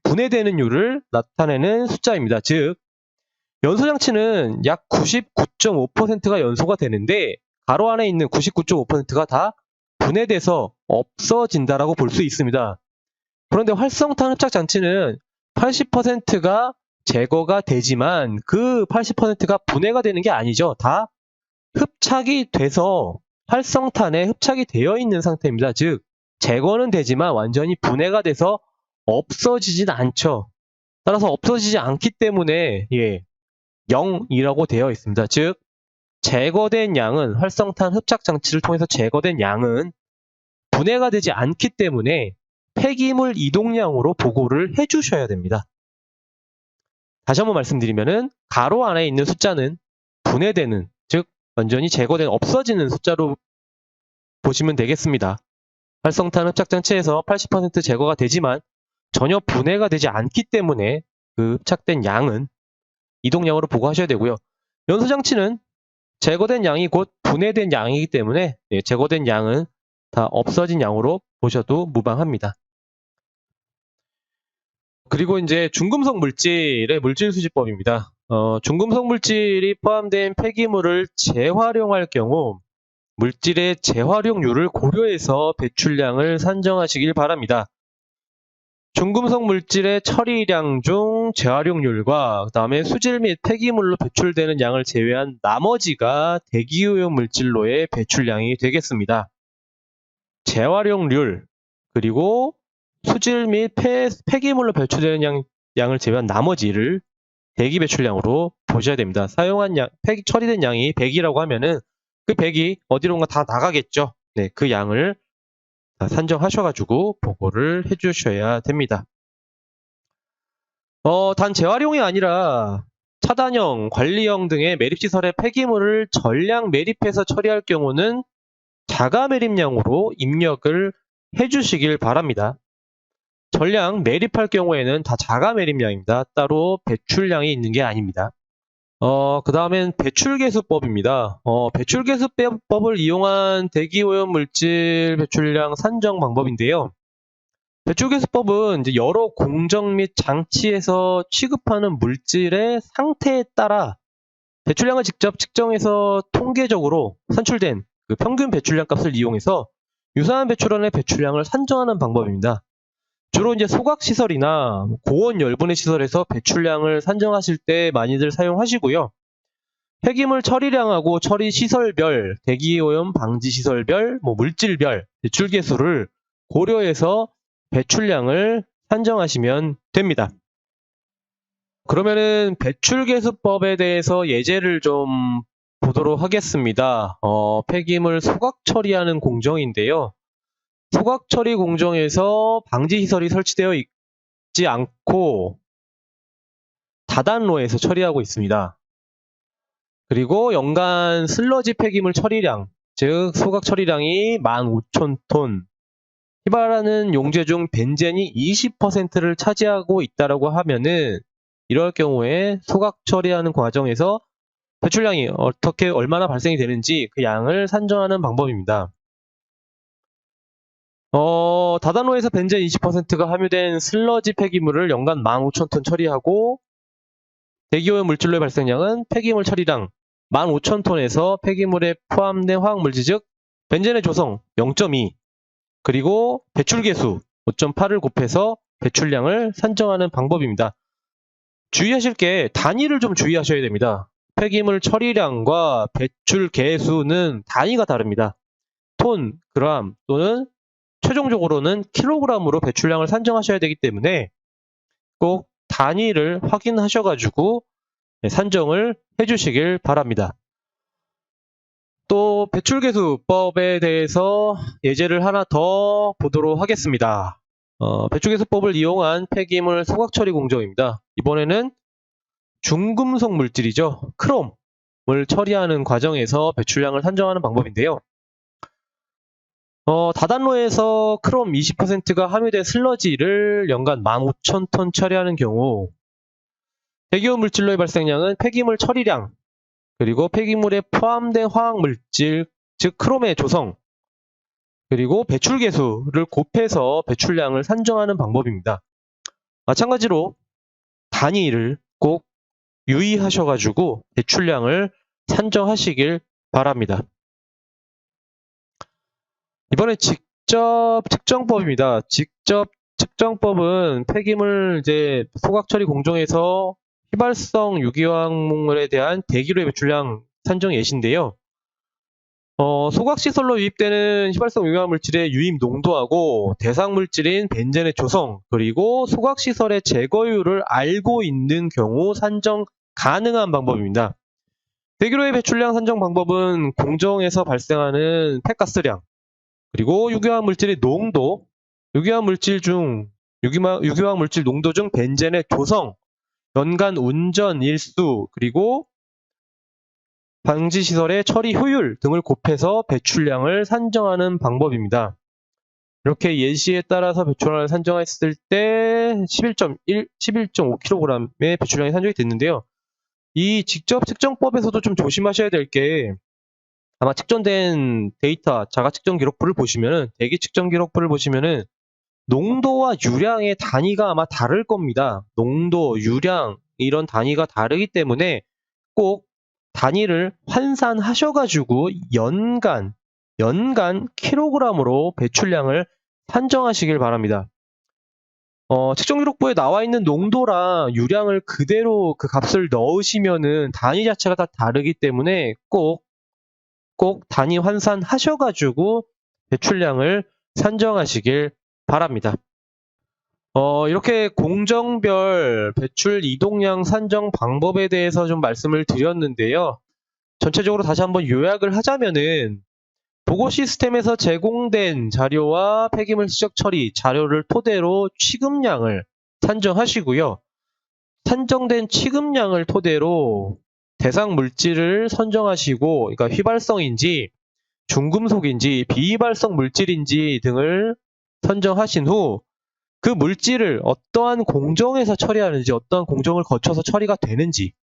Speaker 2: 분해되는 율을 나타내는 숫자입니다. 즉 연소 장치는 약 99.5%가 연소가 되는데 가로 안에 있는 99.5%가 다 분해돼서 없어진다라고 볼 수 있습니다. 그런데 활성탄 흡착 장치는 80%가 제거가 되지만 그 80%가 분해가 되는 게 아니죠. 다 흡착이 돼서 활성탄에 흡착이 되어 있는 상태입니다. 즉 제거는 되지만 완전히 분해가 돼서 없어지진 않죠. 따라서 없어지지 않기 때문에 0이라고 되어 있습니다. 즉 제거된 양은 활성탄 흡착 장치를 통해서 제거된 양은 분해가 되지 않기 때문에 폐기물 이동량으로 보고를 해주셔야 됩니다. 다시 한번 말씀드리면은 가로 안에 있는 숫자는 분해되는, 즉 완전히 제거된 없어지는 숫자로 보시면 되겠습니다. 활성탄 흡착 장치에서 80% 제거가 되지만 전혀 분해가 되지 않기 때문에 그 흡착된 양은 이동량으로 보고하셔야 되고요. 연소 장치는 제거된 양이 곧 분해된 양이기 때문에 제거된 양은 다 없어진 양으로 보셔도 무방합니다. 그리고 이제 중금속 물질의 물질수지법입니다. 중금속 물질이 포함된 폐기물을 재활용할 경우 물질의 재활용률을 고려해서 배출량을 산정하시길 바랍니다. 중금속 물질의 처리량 중 재활용률과 그다음에 수질 및 폐기물로 배출되는 양을 제외한 나머지가 대기오염 물질로의 배출량이 되겠습니다. 재활용률 그리고 수질 및 폐기물로 배출되는 양을 제외한 나머지를 대기 배출량으로 보셔야 됩니다. 사용한 처리된 양이 100이라고 하면은 그 100이 어디론가 다 나가겠죠. 네, 그 양을 다 산정하셔가지고 보고를 해주셔야 됩니다. 단 재활용이 아니라 차단형, 관리형 등의 매립시설의 폐기물을 전량 매립해서 처리할 경우는 자가 매립량으로 입력을 해주시길 바랍니다. 전량 매립할 경우에는 다 자가 매립량입니다. 따로 배출량이 있는 게 아닙니다. 그 다음엔 배출계수법입니다. 배출계수법을 이용한 대기오염 물질 배출량 산정 방법인데요. 배출계수법은 이제 여러 공정 및 장치에서 취급하는 물질의 상태에 따라 배출량을 직접 측정해서 통계적으로 산출된 그 평균 배출량 값을 이용해서 유사한 배출원의 배출량을 산정하는 방법입니다. 주로 이제 소각시설이나 고온 열분해 시설에서 배출량을 산정하실 때 많이들 사용하시고요. 폐기물 처리량하고 처리 시설별, 대기오염 방지 시설별, 물질별 배출계수를 고려해서 배출량을 산정하시면 됩니다. 그러면은 배출계수법에 대해서 예제를 좀 보도록 하겠습니다. 폐기물 소각 처리하는 공정인데요. 소각 처리 공정에서 방지 시설이 설치되어 있지 않고 다단로에서 처리하고 있습니다. 그리고 연간 슬러지 폐기물 처리량, 즉 소각 처리량이 15,000톤, 휘발하는 용제 중 벤젠이 20%를 차지하고 있다라고 하면은 이럴 경우에 소각 처리하는 과정에서 배출량이 얼마나 발생이 되는지 그 양을 산정하는 방법입니다. 다단로에서 벤젠 20%가 함유된 슬러지 폐기물을 연간 15,000톤 처리하고 대기오염 물질로의 발생량은 폐기물 처리량 15,000톤에서 폐기물에 포함된 화학물질 즉 벤젠의 조성 0.2 그리고 배출계수 5.8을 곱해서 배출량을 산정하는 방법입니다. 주의하실 게 단위를 좀 주의하셔야 됩니다. 폐기물 처리량과 배출계수는 단위가 다릅니다. 톤, 그램 또는 최종적으로는 킬로그램으로 배출량을 산정하셔야 되기 때문에 꼭 단위를 확인하셔가지고 산정을 해주시길 바랍니다. 또 배출계수법에 대해서 예제를 하나 더 보도록 하겠습니다. 배출계수법을 이용한 폐기물 소각처리 공정입니다. 이번에는 중금속 물질이죠. 크롬을 처리하는 과정에서 배출량을 산정하는 방법인데요. 다단로에서 크롬 20%가 함유된 슬러지를 연간 15,000톤 처리하는 경우 대기오염 물질로의 발생량은 폐기물 처리량 그리고 폐기물에 포함된 화학물질 즉 크롬의 조성 그리고 배출계수를 곱해서 배출량을 산정하는 방법입니다. 마찬가지로 단위를 꼭 유의하셔가지고 배출량을 산정하시길 바랍니다. 이번에 직접 측정법입니다. 직접 측정법은 폐기물 소각 처리 공정에서 휘발성 유기화학물에 대한 대기로의 배출량 산정 예시인데요. 소각시설로 유입되는 휘발성 유기화 물질의 유입 농도하고 대상 물질인 벤젠의 조성 그리고 소각시설의 제거율을 알고 있는 경우 산정 가능한 방법입니다. 대기로의 배출량 산정 방법은 공정에서 발생하는 폐가스량 그리고 유기화학 물질의 농도, 유기화학 물질 농도 중 벤젠의 조성, 연간 운전 일수 그리고 방지시설의 처리 효율 등을 곱해서 배출량을 산정하는 방법입니다. 이렇게 예시에 따라서 배출량을 산정했을 때 11.5kg의 배출량이 산정이 됐는데요. 이 직접 측정법에서도 좀 조심하셔야 될 게 아마 측정된 데이터, 자가 측정 기록부를 보시면은 대기 측정 기록부를 보시면은 농도와 유량의 단위가 아마 다를 겁니다. 농도, 유량 이런 단위가 다르기 때문에 꼭 단위를 환산하셔가지고 연간 킬로그램으로 배출량을 산정하시길 바랍니다. 측정 기록부에 나와 있는 농도랑 유량을 그대로 그 값을 넣으시면은 단위 자체가 다 다르기 때문에 꼭 단위 환산하셔가지고 배출량을 산정하시길 바랍니다. 이렇게 공정별 배출 이동량 산정 방법에 대해서 좀 말씀을 드렸는데요. 전체적으로 다시 한번 요약을 하자면은 보고 시스템에서 제공된 자료와 폐기물 시적 처리 자료를 토대로 취급량을 산정하시고요. 산정된 취급량을 토대로 대상 물질을 선정하시고, 그러니까 휘발성인지 중금속인지 비휘발성 물질인지 등을 선정하신 후 그 물질을 어떠한 공정에서 처리하는지 어떠한 공정을 거쳐서 처리가 되는지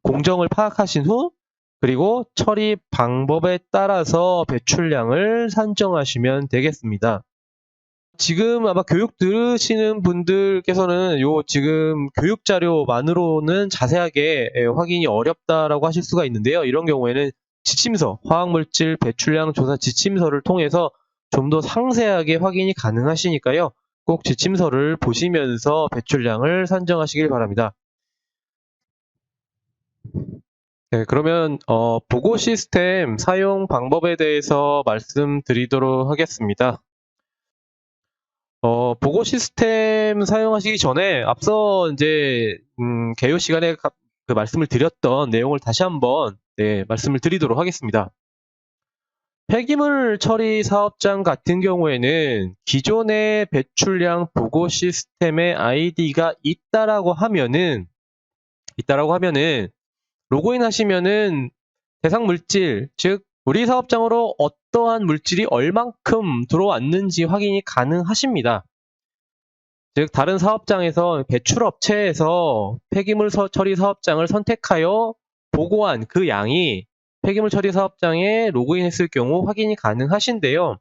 Speaker 2: 공정을 파악하신 후 그리고 처리 방법에 따라서 배출량을 산정하시면 되겠습니다. 지금 아마 교육 들으시는 분들께서는 지금 교육 자료만으로는 자세하게 확인이 어렵다라고 하실 수가 있는데요. 이런 경우에는 지침서, 화학물질 배출량 조사 지침서를 통해서 좀 더 상세하게 확인이 가능하시니까요. 꼭 지침서를 보시면서 배출량을 산정하시길 바랍니다. 네, 그러면 보고 시스템 사용 방법에 대해서 말씀드리도록 하겠습니다. 보고 시스템 사용하시기 전에 앞서 이제 개요 시간에 그 말씀을 드렸던 내용을 다시 한번 말씀을 드리도록 하겠습니다. 폐기물 처리 사업장 같은 경우에는 기존의 배출량 보고 시스템의 아이디가 있다라고 하면은 로그인 하시면은 대상 물질, 즉 우리 사업장으로 어떠한 물질이 얼만큼 들어왔는지 확인이 가능하십니다. 즉 다른 사업장에서 배출업체에서 폐기물 처리 사업장을 선택하여 보고한 그 양이 폐기물 처리 사업장에 로그인했을 경우 확인이 가능하신데요.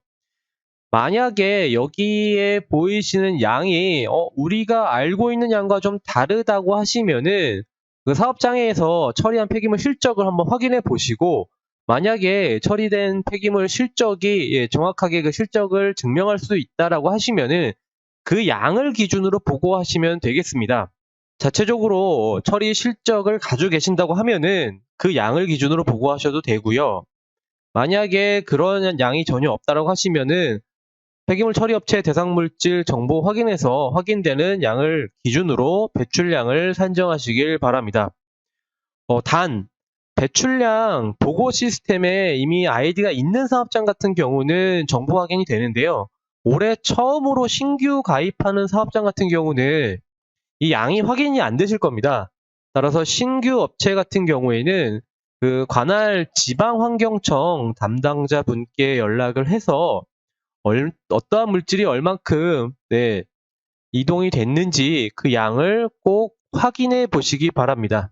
Speaker 2: 만약에 여기에 보이시는 양이 우리가 알고 있는 양과 좀 다르다고 하시면은 그 사업장에서 처리한 폐기물 실적을 한번 확인해 보시고, 만약에 처리된 폐기물 실적이 정확하게 그 실적을 증명할 수 있다라고 하시면은 그 양을 기준으로 보고하시면 되겠습니다. 자체적으로 처리 실적을 가지고 계신다고 하면은 그 양을 기준으로 보고하셔도 되고요. 만약에 그런 양이 전혀 없다라고 하시면은 폐기물 처리 업체 대상 물질 정보 확인해서 확인되는 양을 기준으로 배출량을 산정하시길 바랍니다. 단 배출량 보고 시스템에 이미 아이디가 있는 사업장 같은 경우는 정보 확인이 되는데요. 올해 처음으로 신규 가입하는 사업장 같은 경우는 이 양이 확인이 안 되실 겁니다. 따라서 신규 업체 같은 경우에는 그 관할 지방환경청 담당자 분께 연락을 해서 어떠한 물질이 얼만큼 이동이 됐는지 그 양을 꼭 확인해 보시기 바랍니다.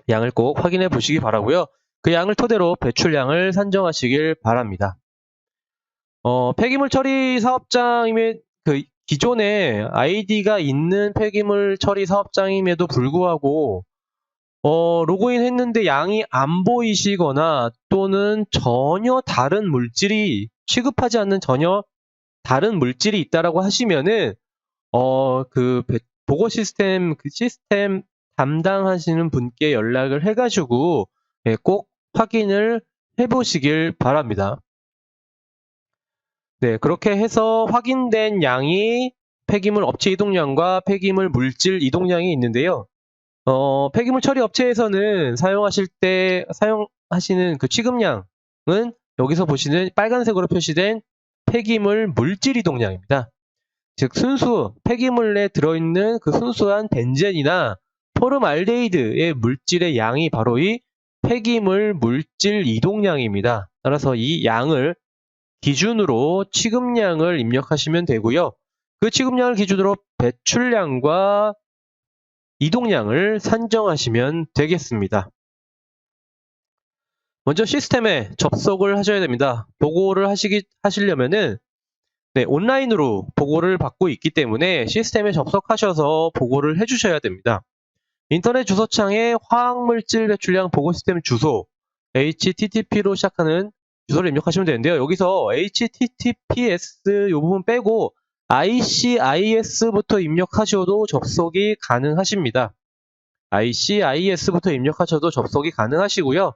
Speaker 2: 양을 꼭 확인해 보시기 바라고요. 그 양을 토대로 배출량을 산정하시길 바랍니다. 폐기물 처리 사업장이면 그 기존에 아이디가 있는 폐기물 처리 사업장임에도 불구하고 로그인 했는데 양이 안 보이시거나 또는 전혀 다른 물질이 취급하지 않는 전혀 다른 물질이 있다라고 하시면은 보고 시스템 시스템 담당하시는 분께 연락을 해가지고 꼭 확인을 해보시길 바랍니다. 네, 그렇게 해서 확인된 양이 폐기물 업체 이동량과 폐기물 물질 이동량이 있는데요. 폐기물 처리 업체에서는 사용하시는 그 취급량은 여기서 보시는 빨간색으로 표시된 폐기물 물질 이동량입니다. 즉 폐기물에 들어있는 그 순수한 벤젠이나 포름알데히드의 물질의 양이 바로 이 폐기물 물질 이동량입니다. 따라서 이 양을 기준으로 취급량을 입력하시면 되고요. 그 취급량을 기준으로 배출량과 이동량을 산정하시면 되겠습니다. 먼저 시스템에 접속을 하셔야 됩니다. 보고를 하시려면은 온라인으로 보고를 받고 있기 때문에 시스템에 접속하셔서 보고를 해주셔야 됩니다. 인터넷 주소창에 화학물질 배출량 보고 시스템 주소 http로 시작하는 주소를 입력하시면 되는데요. 여기서 https 이 부분 빼고 ICIS부터 입력하셔도 접속이 가능하십니다. ICIS부터 입력하셔도 접속이 가능하시고요.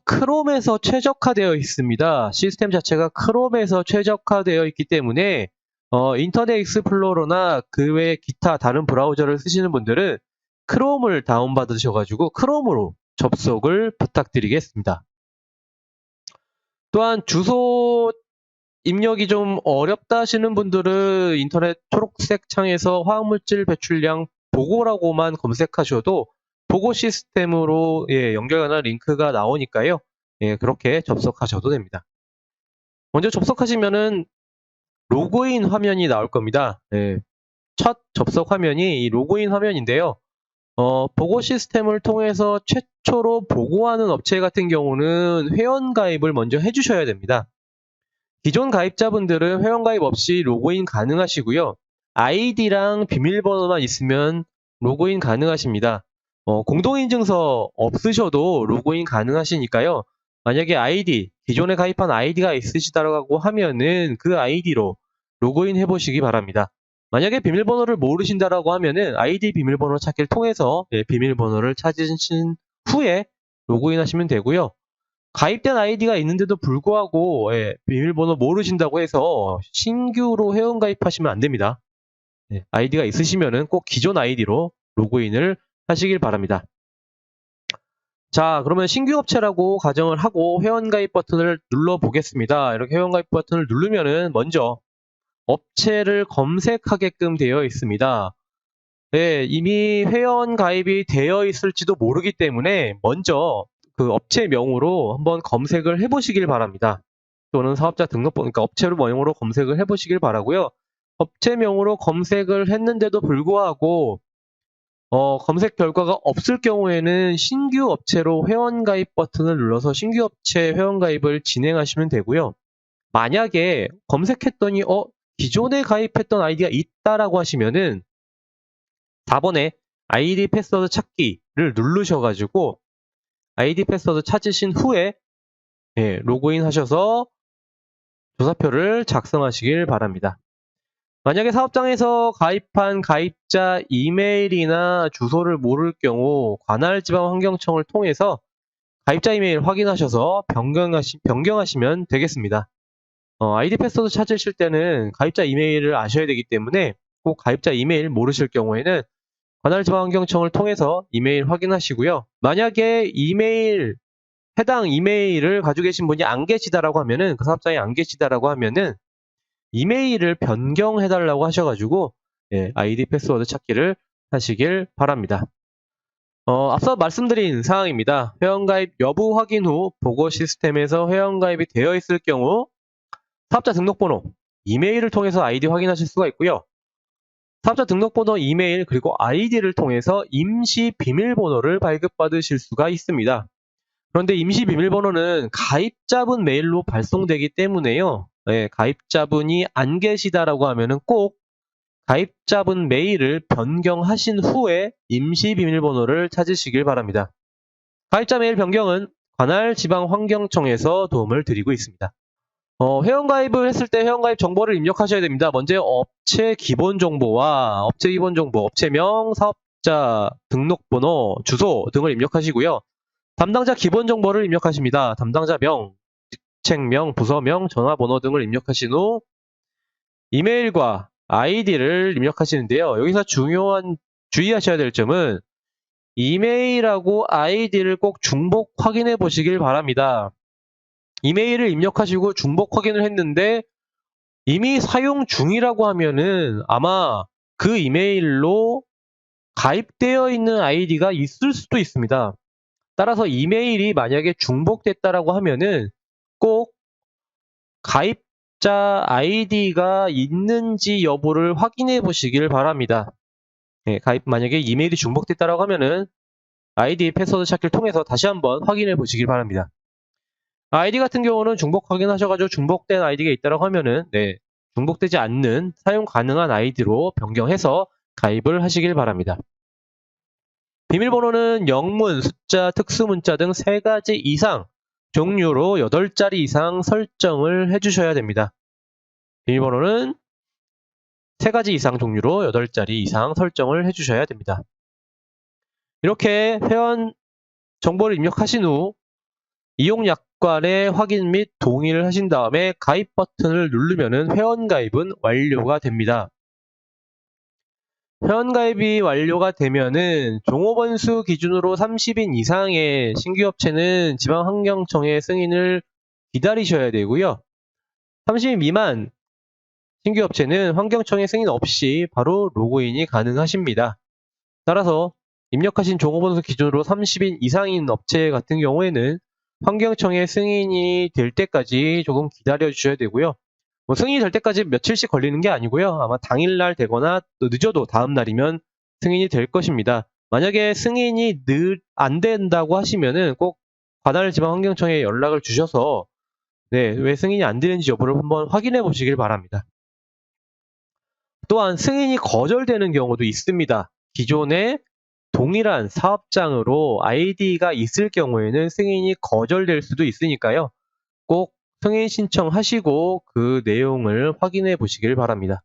Speaker 2: 크롬에서 최적화되어 있습니다. 시스템 자체가 크롬에서 최적화되어 있기 때문에 인터넷 익스플로러나 그 외 기타 다른 브라우저를 쓰시는 분들은 크롬을 다운받으셔가지고 크롬으로 접속을 부탁드리겠습니다. 또한 주소 입력이 좀 어렵다 하시는 분들은 인터넷 초록색 창에서 화학물질 배출량 보고라고만 검색하셔도 보고 시스템으로 연결하는 링크가 나오니까요. 그렇게 접속하셔도 됩니다. 먼저 접속하시면은 로그인 화면이 나올 겁니다. 첫 접속 화면이 이 로그인 화면인데요. 보고 시스템을 통해서 최초로 보고하는 업체 같은 경우는 회원 가입을 먼저 해주셔야 됩니다. 기존 가입자분들은 회원 가입 없이 로그인 가능하시고요. 아이디랑 비밀번호만 있으면 로그인 가능하십니다. 공동인증서 없으셔도 로그인 가능하시니까요. 만약에 기존에 가입한 아이디가 있으시다고 하면은 그 아이디로 로그인 해보시기 바랍니다. 만약에 비밀번호를 모르신다라고 하면은 아이디 비밀번호 찾기를 통해서 비밀번호를 찾으신 후에 로그인 하시면 되고요. 가입된 아이디가 있는데도 불구하고 비밀번호 모르신다고 해서 신규로 회원가입하시면 안 됩니다. 아이디가 있으시면은 꼭 기존 아이디로 로그인을 하시길 바랍니다. 자, 그러면 신규 업체라고 가정을 하고 회원가입 버튼을 눌러 보겠습니다. 이렇게 회원가입 버튼을 누르면은 먼저 업체를 검색하게끔 되어 있습니다. 이미 회원가입이 되어 있을지도 모르기 때문에 먼저 그 업체명으로 한번 검색을 해보시길 바랍니다. 또는 사업자 등록번, 그러니까 업체로 명으로 검색을 해보시길 바라고요. 업체명으로 검색을 했는데도 불구하고 검색 결과가 없을 경우에는 신규 업체로 회원가입 버튼을 눌러서 신규 업체 회원가입을 진행하시면 되고요. 만약에 검색했더니 기존에 가입했던 아이디가 있다라고 하시면은 4번에 아이디 패스워드 찾기를 누르셔가지고 아이디 패스워드 찾으신 후에 로그인 하셔서 조사표를 작성하시길 바랍니다. 만약에 사업장에서 가입한 가입자 이메일이나 주소를 모를 경우 관할지방환경청을 통해서 가입자 이메일 확인하셔서 변경하시면 되겠습니다. 아이디 패스워드 찾으실 때는 가입자 이메일을 아셔야 되기 때문에 꼭 가입자 이메일 모르실 경우에는 관할지방환경청을 통해서 이메일 확인하시고요. 만약에 해당 이메일을 가지고 계신 분이 안 계시다라고 하면은, 그 사업장에 안 계시다라고 하면은 이메일을 변경해달라고 하셔가지고 아이디 패스워드 찾기를 하시길 바랍니다. 앞서 말씀드린 사항입니다. 회원가입 여부 확인 후 보고 시스템에서 회원가입이 되어 있을 경우 사업자 등록번호, 이메일을 통해서 아이디 확인하실 수가 있고요. 사업자 등록번호, 이메일, 그리고 아이디를 통해서 임시 비밀번호를 발급받으실 수가 있습니다. 그런데 임시 비밀번호는 가입자분 메일로 발송되기 때문에요. 가입자분이 안 계시다라고 하면은 꼭 가입자분 메일을 변경하신 후에 임시 비밀번호를 찾으시길 바랍니다. 가입자 메일 변경은 관할지방환경청에서 도움을 드리고 있습니다. 회원가입을 했을 때 회원가입 정보를 입력하셔야 됩니다. 먼저 업체 기본 정보와 업체 기본 정보, 업체명, 사업자 등록번호, 주소 등을 입력하시고요. 담당자 기본 정보를 입력하십니다. 담당자명, 직책명, 부서명, 전화번호 등을 입력하신 후 이메일과 아이디를 입력하시는데요. 여기서 주의하셔야 될 점은 이메일하고 아이디를 꼭 중복 확인해 보시길 바랍니다. 이메일을 입력하시고 중복 확인을 했는데 이미 사용 중이라고 하면은 아마 그 이메일로 가입되어 있는 아이디가 있을 수도 있습니다. 따라서 이메일이 만약에 중복됐다라고 하면은 꼭 가입자 아이디가 있는지 여부를 확인해 보시길 바랍니다. 만약에 이메일이 중복됐다라고 하면은 아이디 패스워드 찾기를 통해서 다시 한번 확인해 보시길 바랍니다. 아이디 같은 경우는 중복 확인하셔가지고 중복된 아이디가 있다라고 하면은 중복되지 않는 사용 가능한 아이디로 변경해서 가입을 하시길 바랍니다. 비밀번호는 영문, 숫자, 특수문자 등 3가지 이상 종류로 8자리 이상 설정을 해주셔야 됩니다. 비밀번호는 3가지 이상 종류로 8자리 이상 설정을 해주셔야 됩니다. 이렇게 회원 정보를 입력하신 후 이용약관의 확인 및 동의를 하신 다음에 가입 버튼을 누르면 회원가입은 완료가 됩니다. 회원가입이 완료가 되면은 종업원수 기준으로 30인 이상의 신규업체는 지방환경청의 승인을 기다리셔야 되고요. 30인 미만 신규업체는 환경청의 승인 없이 바로 로그인이 가능하십니다. 따라서 입력하신 종업원수 기준으로 30인 이상인 업체 같은 경우에는 환경청의 승인이 될 때까지 조금 기다려 주셔야 되고요. 승인이 될 때까지 며칠씩 걸리는 게 아니고요. 아마 당일날 되거나 또 늦어도 다음 날이면 승인이 될 것입니다. 만약에 승인이 안 된다고 하시면은 꼭 관할지방환경청에 연락을 주셔서 왜 승인이 안 되는지 여부를 한번 확인해 보시길 바랍니다. 또한 승인이 거절되는 경우도 있습니다. 기존에 동일한 사업장으로 아이디가 있을 경우에는 승인이 거절될 수도 있으니까요. 꼭 승인 신청하시고 그 내용을 확인해 보시길 바랍니다.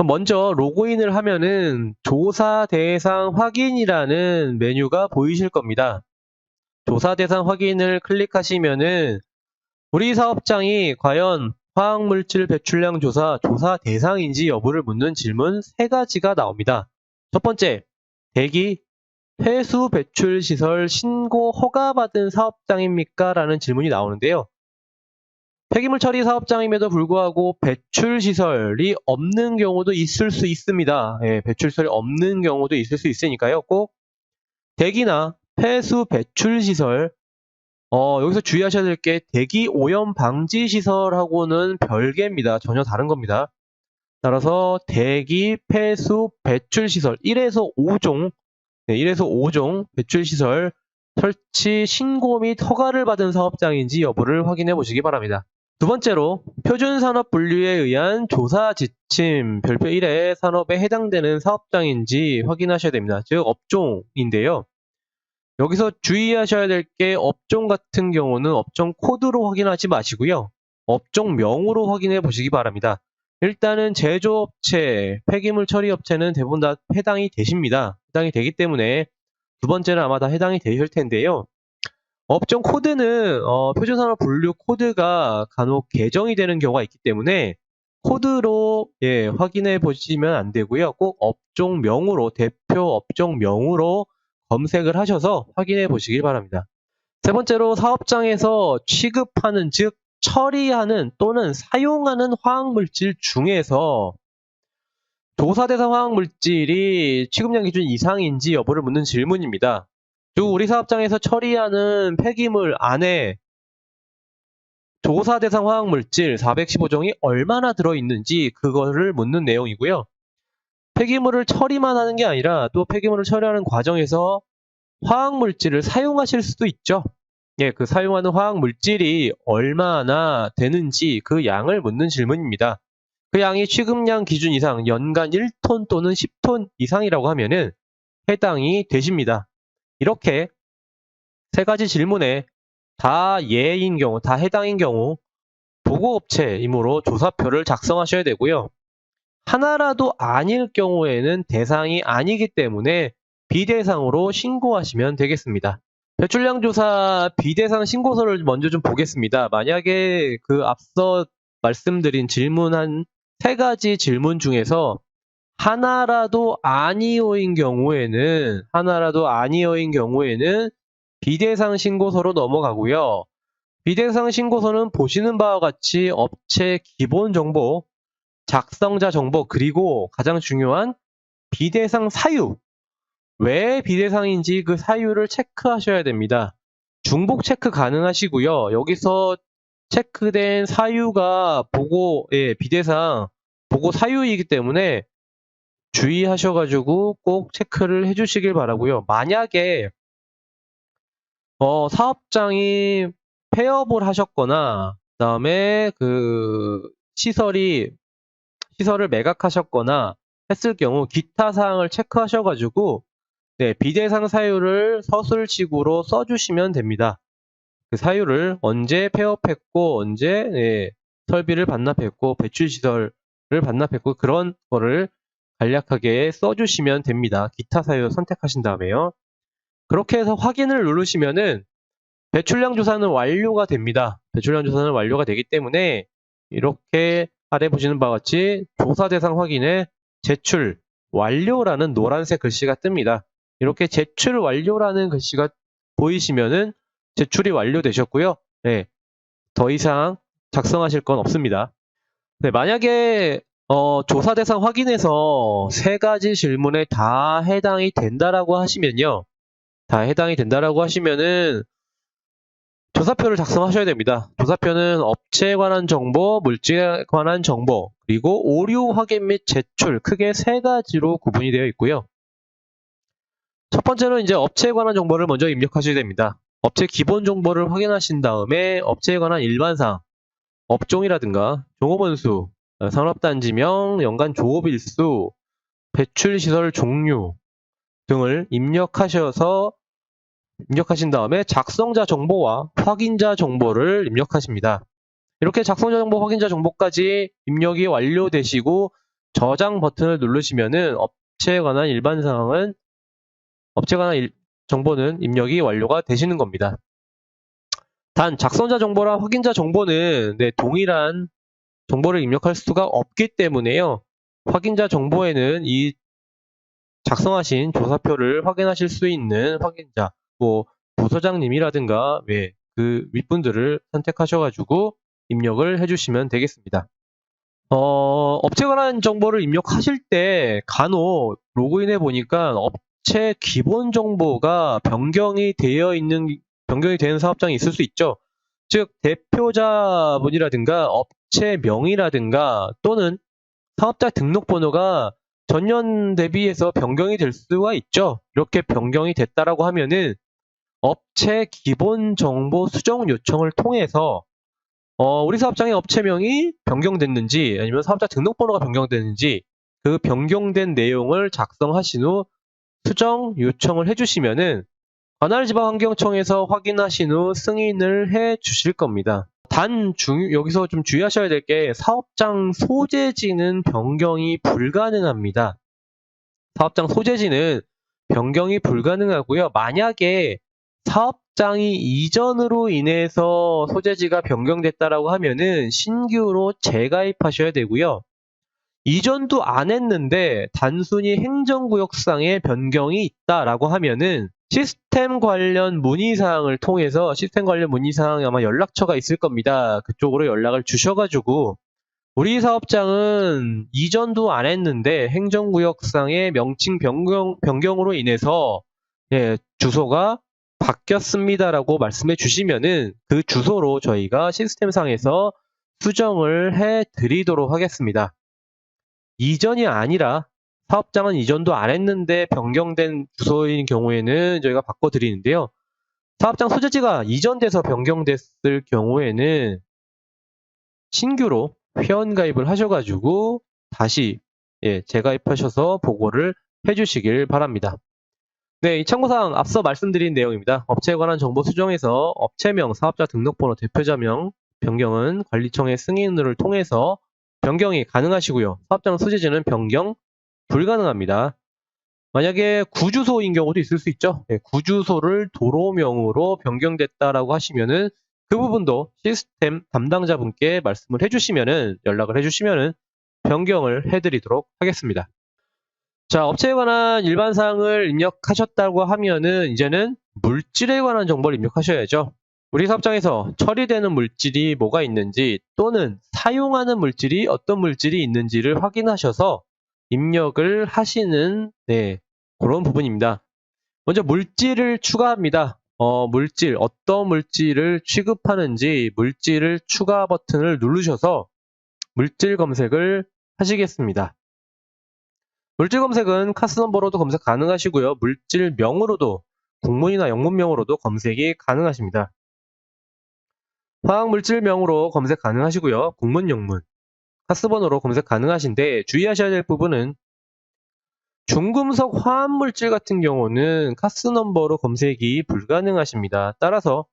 Speaker 2: 먼저 로그인을 하면은 조사 대상 확인이라는 메뉴가 보이실 겁니다. 조사 대상 확인을 클릭하시면은 우리 사업장이 과연 화학물질 배출량 조사 대상인지 여부를 묻는 질문 3가지가 나옵니다. 첫 번째, 대기 폐수 배출 시설 신고 허가받은 사업장입니까? 라는 질문이 나오는데요. 폐기물 처리 사업장임에도 불구하고 배출 시설이 없는 경우도 있을 수 있습니다. 예, 배출 시설이 없는 경우도 있을 수 있으니까요. 꼭 대기나 폐수 배출 시설, 여기서 주의하셔야 될 게 대기 오염 방지 시설하고는 별개입니다. 전혀 다른 겁니다. 따라서 대기, 폐수, 배출 시설 1에서 5종, 1에서 5종 배출 시설 설치 신고 및 허가를 받은 사업장인지 여부를 확인해 보시기 바랍니다. 두 번째로 표준산업 분류에 의한 조사 지침 별표 1의 산업에 해당되는 사업장인지 확인하셔야 됩니다. 즉 업종인데요. 여기서 주의하셔야 될 게 업종 같은 경우는 업종 코드로 확인하지 마시고요. 업종명으로 확인해 보시기 바랍니다. 일단은 제조업체, 폐기물 처리업체는 대부분 다 해당이 되십니다. 해당이 되기 때문에 두 번째는 아마 다 해당이 되실 텐데요. 업종 코드는 표준산업 분류 코드가 간혹 개정이 되는 경우가 있기 때문에 코드로 확인해 보시면 안 되고요. 꼭 업종명으로, 대표 업종명으로 검색을 하셔서 확인해 보시길 바랍니다. 세 번째로 사업장에서 취급하는, 즉 처리하는 또는 사용하는 화학물질 중에서 조사 대상 화학물질이 취급량 기준 이상인지 여부를 묻는 질문입니다. 즉 우리 사업장에서 처리하는 폐기물 안에 조사 대상 화학물질 415종이 얼마나 들어있는지 그거를 묻는 내용이고요. 폐기물을 처리만 하는 게 아니라 또 폐기물을 처리하는 과정에서 화학물질을 사용하실 수도 있죠. 예, 그 사용하는 화학물질이 얼마나 되는지 그 양을 묻는 질문입니다. 그 양이 취급량 기준 이상 연간 1톤 또는 10톤 이상이라고 하면은 해당이 되십니다. 이렇게 3가지 질문에 다 예인 경우, 다 해당인 경우 보고업체이므로 조사표를 작성하셔야 되고요. 하나라도 아닐 경우에는 대상이 아니기 때문에 비대상으로 신고하시면 되겠습니다. 배출량 조사 비대상 신고서를 먼저 좀 보겠습니다. 만약에 그 앞서 말씀드린 질문 3가지 질문 중에서 하나라도 아니오인 경우에는 비대상 신고서로 넘어가고요. 비대상 신고서는 보시는 바와 같이 업체 기본 정보, 작성자 정보, 그리고 가장 중요한 비대상 사유, 왜 비대상인지 그 사유를 체크하셔야 됩니다. 중복 체크 가능하시고요. 여기서 체크된 사유가 비대상 보고 사유이기 때문에 주의하셔가지고 꼭 체크를 해주시길 바라고요. 만약에 사업장이 폐업을 하셨거나 그다음에 그 시설을 매각하셨거나 했을 경우 기타 사항을 체크하셔가지고 비대상 사유를 서술식으로 써주시면 됩니다. 그 사유를 언제 폐업했고 언제 설비를 반납했고 배출시설을 반납했고 그런 거를 간략하게 써주시면 됩니다. 기타 사유 선택하신 다음에요. 그렇게 해서 확인을 누르시면은 배출량 조사는 완료가 됩니다. 배출량 조사는 완료가 되기 때문에 이렇게 아래 보시는 바와 같이 조사 대상 확인에 제출 완료라는 노란색 글씨가 뜹니다. 이렇게 제출 완료라는 글씨가 보이시면은 제출이 완료되셨고요. 더 이상 작성하실 건 없습니다. 만약에 조사 대상 확인에서 3가지 질문에 다 해당이 된다라고 하시면요. 조사표를 작성하셔야 됩니다. 조사표는 업체에 관한 정보, 물질에 관한 정보, 그리고 오류 확인 및 제출, 크게 3가지로 구분이 되어 있고요. 첫 번째는 이제 업체에 관한 정보를 먼저 입력하셔야 됩니다. 업체 기본 정보를 확인하신 다음에 업체에 관한 일반사항, 업종이라든가 종업원수, 산업단지명, 연간 조업일수, 배출시설 종류 등을 입력하신 다음에 작성자 정보와 확인자 정보를 입력하십니다. 이렇게 작성자 정보, 확인자 정보까지 입력이 완료되시고 저장 버튼을 누르시면은 업체에 관한 정보는 입력이 완료가 되시는 겁니다. 단 작성자 정보랑 확인자 정보는 동일한 정보를 입력할 수가 없기 때문에요. 확인자 정보에는 이 작성하신 조사표를 확인하실 수 있는 확인자, 부서장님이라든가 그 윗분들을 선택하셔가지고 입력을 해주시면 되겠습니다. 업체 관한 정보를 입력하실 때 간혹 로그인해 보니까 업체 기본 정보가 변경이 되는 사업장이 있을 수 있죠. 즉, 대표자분이라든가 업체명이라든가 또는 사업자 등록번호가 전년 대비해서 변경이 될 수가 있죠. 이렇게 변경이 됐다라고 하면은 업체 기본 정보 수정 요청을 통해서 우리 사업장의 업체명이 변경됐는지 아니면 사업자 등록번호가 변경됐는지 그 변경된 내용을 작성하신 후 수정 요청을 해주시면은 관할지방환경청에서 확인하신 후 승인을 해 주실 겁니다. 여기서 좀 주의하셔야 될 게 사업장 소재지는 변경이 불가능합니다. 사업장 소재지는 변경이 불가능하고요. 만약에 사업장이 이전으로 인해서 소재지가 변경됐다라고 하면은 신규로 재가입하셔야 되고요. 이전도 안 했는데 단순히 행정구역상의 변경이 있다라고 하면은 시스템 관련 문의사항을 통해서 시스템 관련 문의사항 아마 연락처가 있을 겁니다. 그쪽으로 연락을 주셔가지고 우리 사업장은 이전도 안 했는데 행정구역상의 명칭 변경으로 인해서 주소가 바뀌었습니다라고 말씀해 주시면은 그 주소로 저희가 시스템상에서 수정을 해 드리도록 하겠습니다. 이전이 아니라 사업장은 이전도 안 했는데 변경된 주소인 경우에는 저희가 바꿔드리는데요. 사업장 소재지가 이전돼서 변경됐을 경우에는 신규로 회원가입을 하셔가지고 다시 재가입하셔서 보고를 해주시길 바랍니다. 이 참고사항 앞서 말씀드린 내용입니다. 업체에 관한 정보 수정에서 업체명, 사업자 등록번호, 대표자명 변경은 관리청의 승인을 통해서 변경이 가능하시고요. 사업장 소재지는 변경 불가능합니다. 만약에 구주소인 경우도 있을 수 있죠. 구주소를 도로명으로 변경됐다라고 하시면은 그 부분도 시스템 담당자분께 말씀을 해주시면은 연락을 해주시면은 변경을 해드리도록 하겠습니다. 자, 업체에 관한 일반 사항을 입력하셨다고 하면은 이제는 물질에 관한 정보를 입력하셔야죠. 우리 사업장에서 처리되는 물질이 뭐가 있는지 또는 사용하는 물질이 어떤 물질이 있는지를 확인하셔서 입력을 하시는 그런 부분입니다. 먼저 물질을 추가합니다. 어떤 물질을 취급하는지 물질을 추가 버튼을 누르셔서 물질 검색을 하시겠습니다. 물질 검색은 카스 넘버로도 검색 가능하시고요. 물질명으로도 국문이나 영문명으로도 검색이 가능하십니다. 화학물질명으로 검색 가능하시고요. 국문, 영문, 카스번호로 검색 가능하신데 주의하셔야 될 부분은 중금속 화합물질 같은 경우는 카스 넘버로 검색이 불가능하십니다. 따라서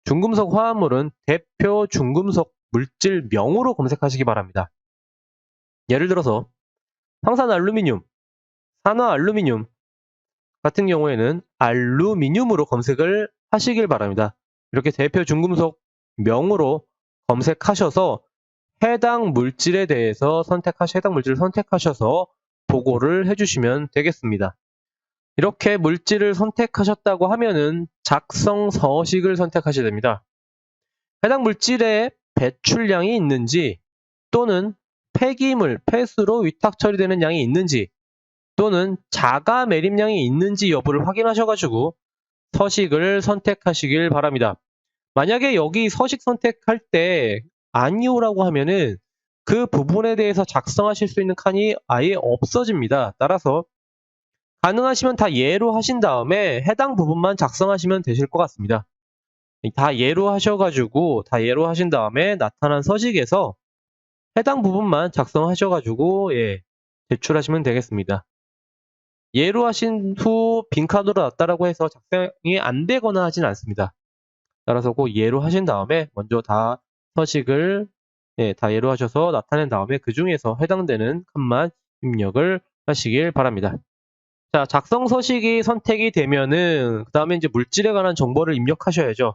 Speaker 2: 중금속 화합물은 대표 중금속 물질명으로 검색하시기 바랍니다. 예를 들어서 황산알루미늄, 산화알루미늄 같은 경우에는 알루미늄으로 검색을 하시길 바랍니다. 이렇게 대표 중금속 명으로 검색하셔서 해당 물질에 대해서 해당 물질을 선택하셔서 보고를 해주시면 되겠습니다. 이렇게 물질을 선택하셨다고 하면은 작성 서식을 선택하셔야 됩니다. 해당 물질에 배출량이 있는지 또는 폐기물, 폐수로 위탁 처리되는 양이 있는지 또는 자가 매립량이 있는지 여부를 확인하셔가지고 서식을 선택하시길 바랍니다. 만약에 여기 서식 선택할 때 아니오라고 하면은 그 부분에 대해서 작성하실 수 있는 칸이 아예 없어집니다. 따라서 가능하시면 다 예로 하신 다음에 해당 부분만 작성하시면 되실 것 같습니다. 다 예로 하셔가지고 다 예로 하신 다음에 나타난 서식에서 해당 부분만 작성하셔가지고 제출하시면 되겠습니다. 예로 하신 후 빈칸으로 놨다라고 해서 작성이 안 되거나 하진 않습니다. 따라서 꼭 예로 하신 다음에 먼저 다 서식을 다 예로 하셔서 나타낸 다음에 그 중에서 해당되는 칸만 입력을 하시길 바랍니다. 자, 작성 서식이 선택이 되면은 그 다음에 이제 물질에 관한 정보를 입력하셔야죠.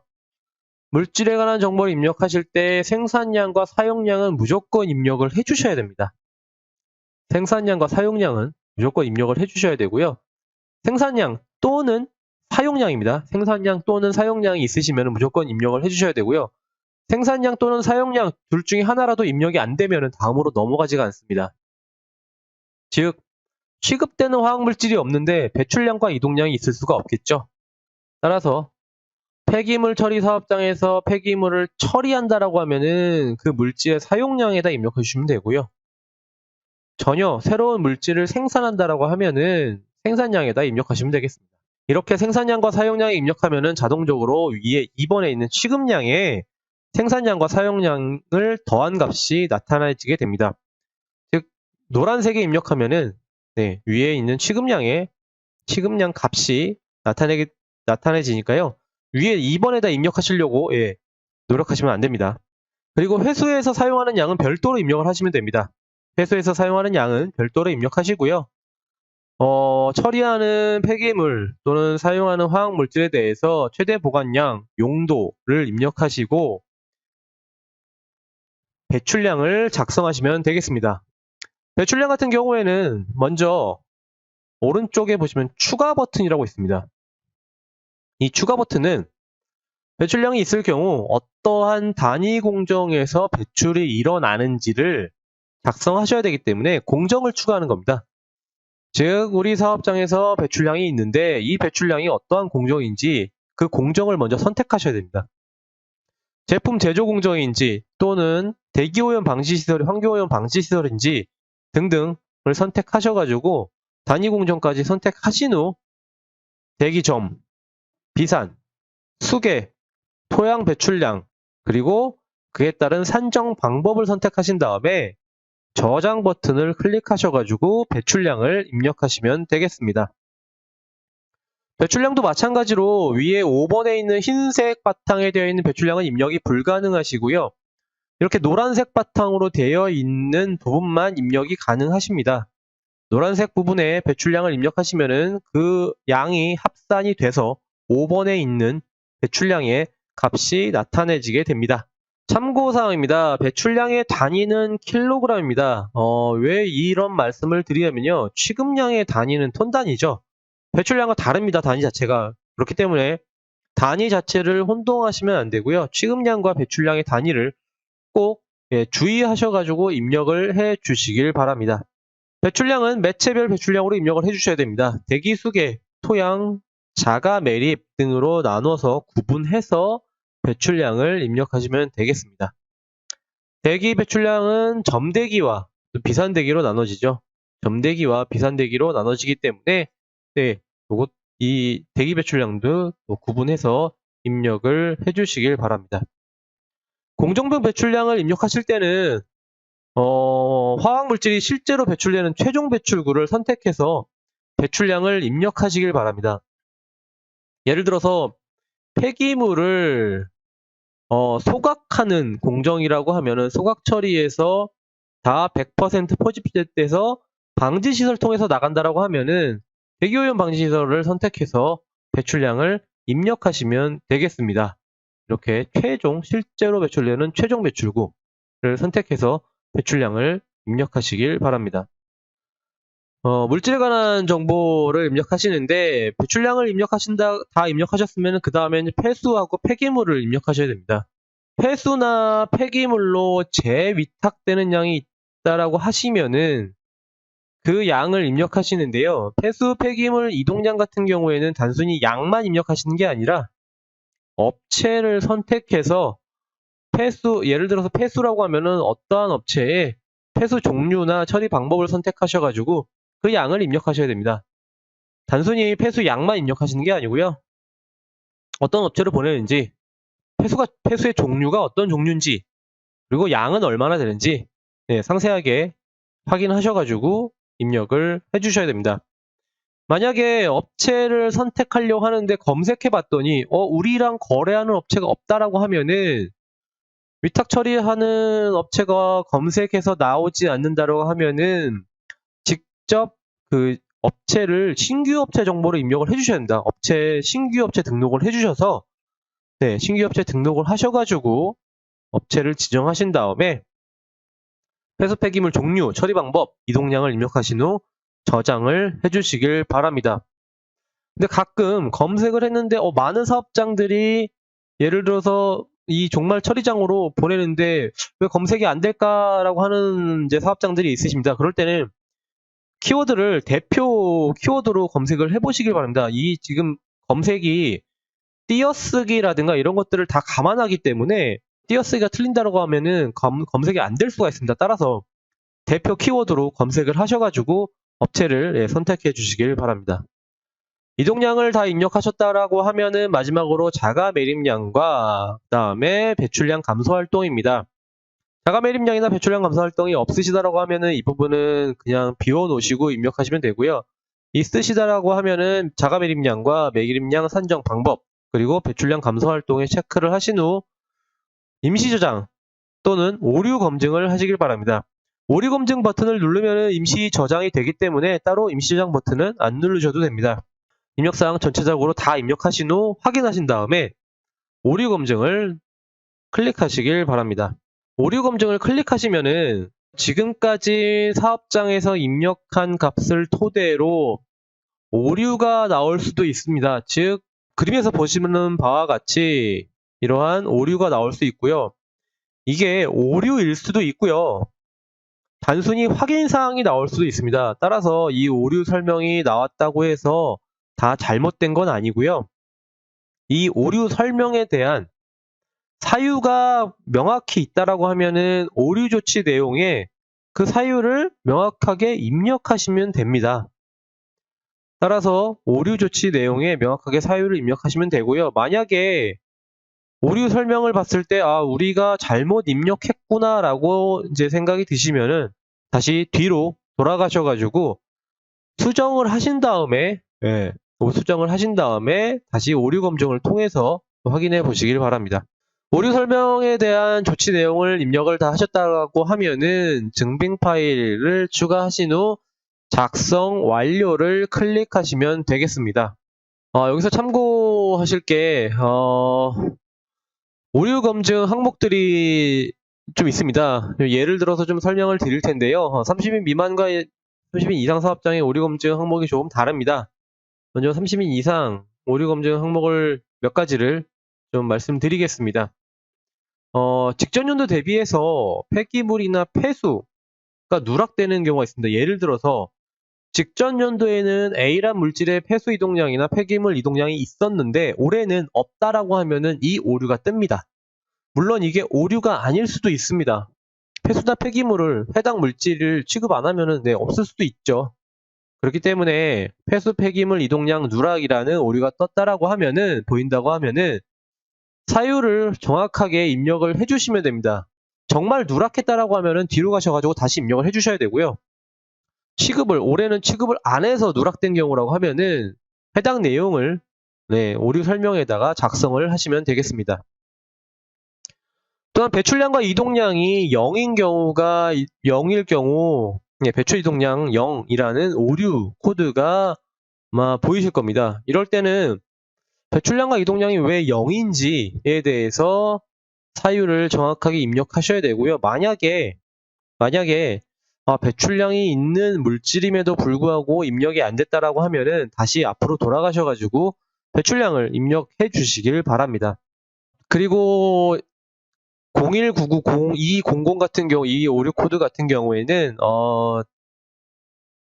Speaker 2: 물질에 관한 정보를 입력하실 때 생산량과 사용량은 무조건 입력을 해주셔야 됩니다. 생산량과 사용량은 무조건 입력을 해주셔야 되고요. 생산량 또는 사용량입니다. 생산량 또는 사용량이 있으시면 무조건 입력을 해주셔야 되고요. 생산량 또는 사용량 둘 중에 하나라도 입력이 안 되면 다음으로 넘어가지가 않습니다. 즉, 취급되는 화학물질이 없는데 배출량과 이동량이 있을 수가 없겠죠. 따라서 폐기물 처리 사업장에서 폐기물을 처리한다라고 하면은 그 물질의 사용량에다 입력해 주시면 되고요. 전혀 새로운 물질을 생산한다라고 하면은 생산량에다 입력하시면 되겠습니다. 이렇게 생산량과 사용량에 입력하면은 자동적으로 위에 2번에 있는 취급량에 생산량과 사용량을 더한 값이 나타나지게 됩니다. 즉, 노란색에 입력하면은 위에 있는 취급량에 취급량 값이 나타내지니까요. 위에 2번에다 입력하시려고 노력하시면 안 됩니다. 그리고 회수해서 사용하는 양은 별도로 입력을 하시면 됩니다. 회수해서 사용하는 양은 별도로 입력하시고요. 처리하는 폐기물 또는 사용하는 화학물질에 대해서 최대 보관량, 용도를 입력하시고 배출량을 작성하시면 되겠습니다. 배출량 같은 경우에는 먼저 오른쪽에 보시면 추가 버튼이라고 있습니다. 이 추가 버튼은 배출량이 있을 경우 어떠한 단위 공정에서 배출이 일어나는지를 작성하셔야 되기 때문에 공정을 추가하는 겁니다. 즉, 우리 사업장에서 배출량이 있는데 이 배출량이 어떠한 공정인지 그 공정을 먼저 선택하셔야 됩니다. 제품 제조 공정인지 또는 대기오염 방지시설이 환경오염 방지시설인지 등등을 선택하셔가지고 단위 공정까지 선택하신 후 대기점, 비산, 수계, 토양 배출량, 그리고 그에 따른 산정 방법을 선택하신 다음에 저장 버튼을 클릭하셔가지고 배출량을 입력하시면 되겠습니다. 배출량도 마찬가지로 위에 5번에 있는 흰색 바탕에 되어 있는 배출량은 입력이 불가능하시고요. 이렇게 노란색 바탕으로 되어 있는 부분만 입력이 가능하십니다. 노란색 부분에 배출량을 입력하시면은 그 양이 합산이 돼서 5번에 있는 배출량의 값이 나타내지게 됩니다. 참고사항입니다. 배출량의 단위는 킬로그램입니다. 왜 이런 말씀을 드리냐면요. 취급량의 단위는 톤 단위죠. 배출량과 다릅니다. 단위 자체가. 그렇기 때문에 단위 자체를 혼동하시면 안 되고요. 취급량과 배출량의 단위를 꼭 주의하셔가지고 입력을 해 주시길 바랍니다. 배출량은 매체별 배출량으로 입력을 해주셔야 됩니다. 대기, 수계, 토양, 자가 매립 등으로 나눠서 구분해서 배출량을 입력하시면 되겠습니다. 대기 배출량은 점대기와 비산대기로 나눠지죠. 점대기와 비산대기로 나눠지기 때문에 이 대기 배출량도 구분해서 입력을 해주시길 바랍니다. 공정분 배출량을 입력하실 때는 화학물질이 실제로 배출되는 최종 배출구를 선택해서 배출량을 입력하시길 바랍니다. 예를 들어서 폐기물을 소각하는 공정이라고 하면은 소각 처리에서 다 100% 포집돼서 방지시설 통해서 나간다라고 하면은 대기오염 방지시설을 선택해서 배출량을 입력하시면 되겠습니다. 이렇게 실제로 배출되는 최종 배출구를 선택해서 배출량을 입력하시길 바랍니다. 물질에 관한 정보를 입력하시는데 배출량을 다 입력하셨으면 그 다음에는 폐수하고 폐기물을 입력하셔야 됩니다. 폐수나 폐기물로 재위탁되는 양이 있다라고 하시면은 그 양을 입력하시는데요. 폐수, 폐기물 이동량 같은 경우에는 단순히 양만 입력하시는 게 아니라 업체를 선택해서 예를 들어서 폐수라고 하면은 어떠한 업체에 폐수 종류나 처리 방법을 선택하셔가지고 그 양을 입력하셔야 됩니다. 단순히 폐수 양만 입력하시는 게 아니고요. 어떤 업체를 보내는지, 폐수의 종류가 어떤 종류인지, 그리고 양은 얼마나 되는지 상세하게 확인하셔가지고 입력을 해주셔야 됩니다. 만약에 업체를 선택하려고 하는데 검색해 봤더니 우리랑 거래하는 업체가 없다라고 하면은 위탁 처리하는 업체가 검색해서 나오지 않는다라고 하면은 직접 그 업체를 신규 업체 정보를 입력을 해주셔야 됩니다. 신규 업체 등록을 해주셔서, 네, 신규 업체 등록을 하셔가지고 업체를 지정하신 다음에 폐수 폐기물 종류, 처리 방법, 이동량을 입력하신 후 저장을 해주시길 바랍니다. 근데 가끔 검색을 했는데 많은 사업장들이 예를 들어서 이 종말 처리장으로 보내는데 왜 검색이 안 될까라고 하는 이제 사업장들이 있으십니다. 그럴 때는 키워드를 대표 키워드로 검색을 해보시길 바랍니다. 이 지금 검색이 띄어쓰기라든가 이런 것들을 다 감안하기 때문에 띄어쓰기가 틀린다고 하면은 검색이 안 될 수가 있습니다. 따라서 대표 키워드로 검색을 하셔가지고 업체를 선택해 주시길 바랍니다. 이동량을 다 입력하셨다라고 하면은 마지막으로 자가 매립량과 그다음에 배출량 감소 활동입니다. 자가 매립량이나 배출량 감소 활동이 없으시다라고 하면은 이 부분은 그냥 비워놓으시고 입력하시면 되고요. 있으시다라고 하면은 자가 매립량과 매립량 산정 방법 그리고 배출량 감소 활동에 체크를 하신 후 임시 저장 또는 오류 검증을 하시길 바랍니다. 오류 검증 버튼을 누르면 임시 저장이 되기 때문에 따로 임시 저장 버튼은 안 누르셔도 됩니다. 입력사항 전체적으로 다 입력하신 후 확인하신 다음에 오류 검증을 클릭하시길 바랍니다. 오류 검증을 클릭하시면은 지금까지 사업장에서 입력한 값을 토대로 오류가 나올 수도 있습니다. 즉 그림에서 보시는 바와 같이 이러한 오류가 나올 수 있고요. 이게 오류일 수도 있고요. 단순히 확인사항이 나올 수도 있습니다. 따라서 이 오류 설명이 나왔다고 해서 다 잘못된 건 아니고요. 이 오류 설명에 대한 사유가 명확히 있다라고 하면은 오류 조치 내용에 그 사유를 명확하게 입력하시면 됩니다. 따라서 오류 조치 내용에 명확하게 사유를 입력하시면 되고요. 만약에 오류 설명을 봤을 때 우리가 잘못 입력했구나라고 이제 생각이 드시면은 다시 뒤로 돌아가셔가지고 수정을 하신 다음에 다시 오류 검증을 통해서 확인해 보시길 바랍니다. 오류 설명에 대한 조치 내용을 입력을 다 하셨다고 하면은 증빙 파일을 추가하신 후 작성 완료를 클릭하시면 되겠습니다. 여기서 참고하실 게 오류 검증 항목들이 좀 있습니다. 예를 들어서 좀 설명을 드릴 텐데요. 30인 미만과 30인 이상 사업장의 오류 검증 항목이 조금 다릅니다. 먼저 30인 이상 오류 검증 항목을 몇 가지를 좀 말씀드리겠습니다. 직전 연도 대비해서 폐기물이나 폐수가 누락되는 경우가 있습니다. 예를 들어서 직전 연도에는 A란 물질의 폐수 이동량이나 폐기물 이동량이 있었는데 올해는 없다라고 하면은 이 오류가 뜹니다. 물론 이게 오류가 아닐 수도 있습니다. 폐수나 폐기물을 해당 물질을 취급 안 하면은 없을 수도 있죠. 그렇기 때문에 폐수 폐기물 이동량 누락이라는 오류가 보인다고 하면은 사유를 정확하게 입력을 해주시면 됩니다. 정말 누락했다라고 하면은 뒤로 가셔가지고 다시 입력을 해주셔야 되고요. 올해는 취급을 안 해서 누락된 경우라고 하면은 해당 내용을 오류 설명에다가 작성을 하시면 되겠습니다. 또한 배출량과 이동량이 0일 경우 배출 이동량 0이라는 오류 코드가 아마 보이실 겁니다. 이럴 때는 배출량과 이동량이 왜 0인지에 대해서 사유를 정확하게 입력하셔야 되고요. 만약에 배출량이 있는 물질임에도 불구하고 입력이 안 됐다라고 하면은 다시 앞으로 돌아가셔가지고 배출량을 입력해 주시길 바랍니다. 그리고 01990200 같은 경우, 이 오류 코드 같은 경우에는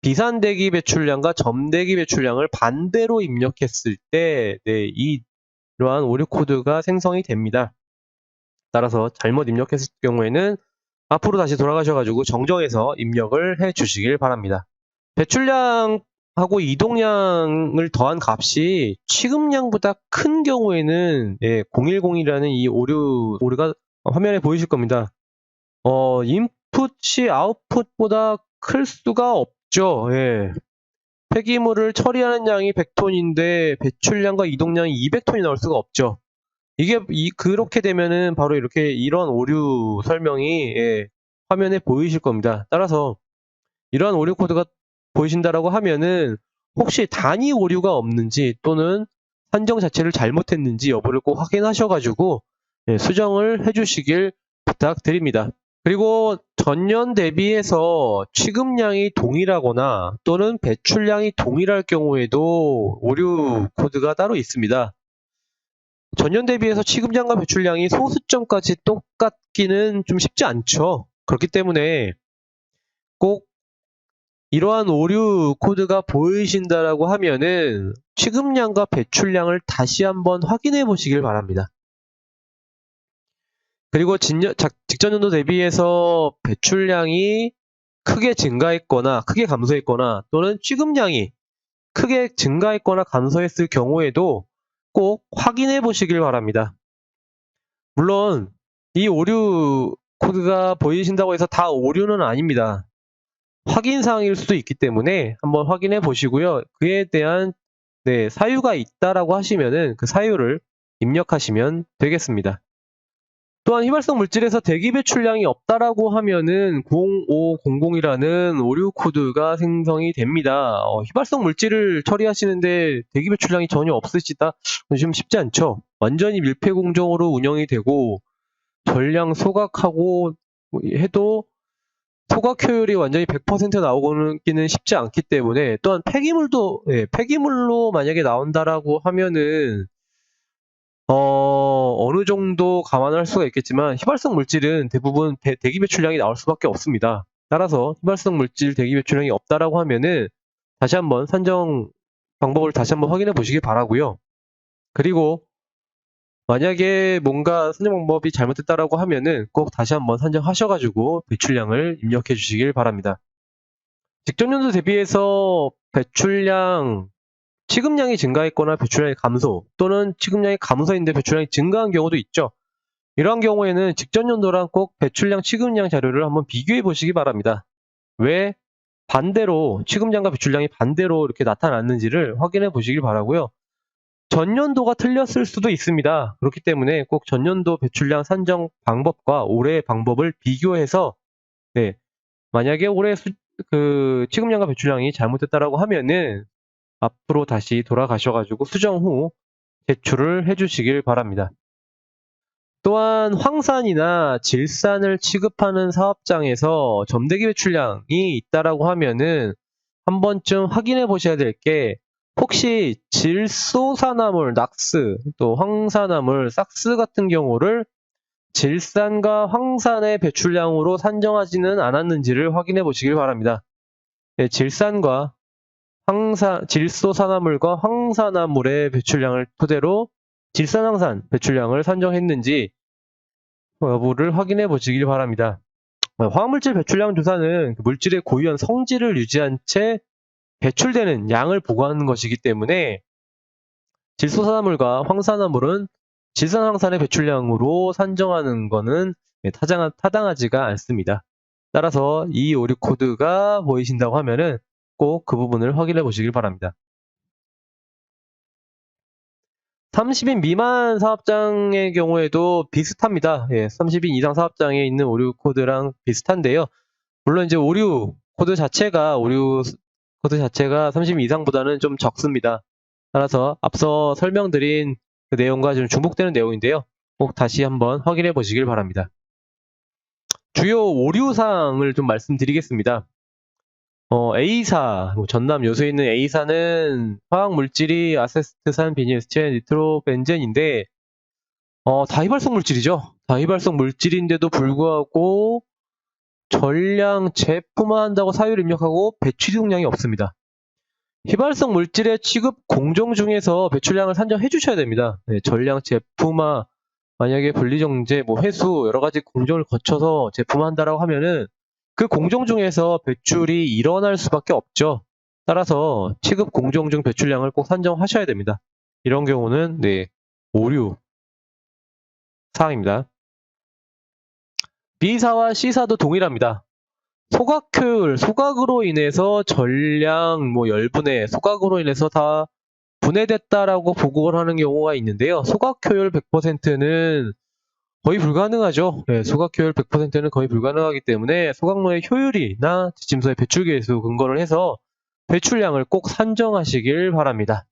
Speaker 2: 비산대기 배출량과 점대기 배출량을 반대로 입력했을 때 이러한 오류 코드가 생성이 됩니다. 따라서 잘못 입력했을 경우에는 앞으로 다시 돌아가셔가지고 정정해서 입력을 해 주시길 바랍니다. 배출량하고 이동량을 더한 값이 취급량보다 큰 경우에는 0101이라는 이 오류가 화면에 보이실 겁니다. 인풋이 아웃풋보다 클 수가 없죠. 폐기물을 처리하는 양이 100톤인데 배출량과 이동량이 200톤이 나올 수가 없죠. 그렇게 되면은 바로 이런 오류 설명이 화면에 보이실 겁니다. 따라서 이러한 오류 코드가 보이신다라고 하면은 혹시 단위 오류가 없는지 또는 산정 자체를 잘못했는지 여부를 꼭 확인하셔가지고 수정을 해주시길 부탁드립니다. 그리고 전년 대비해서 취급량이 동일하거나 또는 배출량이 동일할 경우에도 오류 코드가 따로 있습니다. 전년 대비해서 취급량과 배출량이 소수점까지 똑같기는 좀 쉽지 않죠. 그렇기 때문에 꼭 이러한 오류 코드가 보이신다라고 하면은 취급량과 배출량을 다시 한번 확인해 보시길 바랍니다. 그리고 직전년도 대비해서 배출량이 크게 증가했거나 크게 감소했거나 또는 취급량이 크게 증가했거나 감소했을 경우에도 꼭 확인해 보시길 바랍니다. 물론 이 오류 코드가 보이신다고 해서 다 오류는 아닙니다. 확인사항일 수도 있기 때문에 한번 확인해 보시고요. 그에 대한 사유가 있다라고 하시면은 그 사유를 입력하시면 되겠습니다. 또한 휘발성 물질에서 대기 배출량이 없다라고 하면은 0500이라는 오류 코드가 생성이 됩니다. 휘발성 물질을 처리하시는데 대기 배출량이 전혀 없으시다? 좀 쉽지 않죠. 완전히 밀폐 공정으로 운영이 되고 전량 소각하고 해도 소각 효율이 완전히 100% 나오기는 쉽지 않기 때문에, 또한 폐기물도 폐기물로 만약에 나온다라고 하면은 어느 정도 감안을 할 수가 있겠지만 휘발성 물질은 대부분 대기 배출량이 나올 수밖에 없습니다. 따라서 휘발성 물질 대기 배출량이 없다라고 하면은 다시 한번 산정 방법을 다시 한번 확인해 보시기 바라고요. 그리고 만약에 뭔가 산정 방법이 잘못됐다라고 하면은 꼭 다시 한번 산정하셔가지고 배출량을 입력해 주시길 바랍니다. 직전년도 대비해서 배출량, 취급량이 증가했거나 배출량이 감소 또는 취급량이 감소했는데 배출량이 증가한 경우도 있죠. 이러한 경우에는 직전년도랑 꼭 배출량, 취급량 자료를 한번 비교해 보시기 바랍니다. 왜 반대로 취급량과 배출량이 반대로 이렇게 나타났는지를 확인해 보시길 바라고요. 전년도가 틀렸을 수도 있습니다. 그렇기 때문에 꼭 전년도 배출량 산정 방법과 올해의 방법을 비교해서 만약에 올해 취급량과 배출량이 잘못됐다라고 하면은 앞으로 다시 돌아가셔가지고 수정 후 제출을 해주시길 바랍니다. 또한 황산이나 질산을 취급하는 사업장에서 점대기 배출량이 있다라고 하면은 한 번쯤 확인해 보셔야 될 게, 혹시 질소산화물, 낙스, 또 황산화물, 싹스 같은 경우를 질산과 황산의 배출량으로 산정하지는 않았는지를 확인해 보시길 바랍니다. 질소산화물과 황산화물의 배출량을 토대로 질산황산 배출량을 산정했는지 여부를 확인해 보시길 바랍니다. 화학물질 배출량 조사는 물질의 고유한 성질을 유지한 채 배출되는 양을 보고하는 것이기 때문에 질소산화물과 황산화물은 질산황산의 배출량으로 산정하는 것은 타당하지가 않습니다. 따라서 이 오류 코드가 보이신다고 하면은 꼭 그 부분을 확인해 보시길 바랍니다. 30인 미만 사업장의 경우에도 비슷합니다. 30인 이상 사업장에 있는 오류 코드랑 비슷한데요. 물론 이제 오류 코드 자체가 30인 이상보다는 좀 적습니다. 따라서 앞서 설명드린 그 내용과 좀 중복되는 내용인데요. 꼭 다시 한번 확인해 보시길 바랍니다. 주요 오류사항을 좀 말씀드리겠습니다. A사, 전남 요소에 있는 A사는 화학물질이 아세트산, 비닐스체, 니트로벤젠인데 다휘발성 물질이죠. 다휘발성 물질인데도 불구하고 전량 제품화한다고 사유를 입력하고 배출 이동량이 없습니다. 휘발성 물질의 취급 공정 중에서 배출량을 산정해 주셔야 됩니다. 전량 제품화, 만약에 분리정제, 회수 여러 가지 공정을 거쳐서 제품화한다라고 하면은 그 공정 중에서 배출이 일어날 수밖에 없죠. 따라서 취급 공정 중 배출량을 꼭 산정하셔야 됩니다. 이런 경우는 오류 사항입니다. B사와 C사도 동일합니다. 소각 효율, 소각으로 인해서 전량, 열분해, 소각으로 인해서 다 분해됐다라고 보고를 하는 경우가 있는데요. 소각 효율 100%는 거의 불가능하죠. 소각 효율 100%는 거의 불가능하기 때문에 소각로의 효율이나 지침서의 배출 계수 근거를 해서 배출량을 꼭 산정하시길 바랍니다.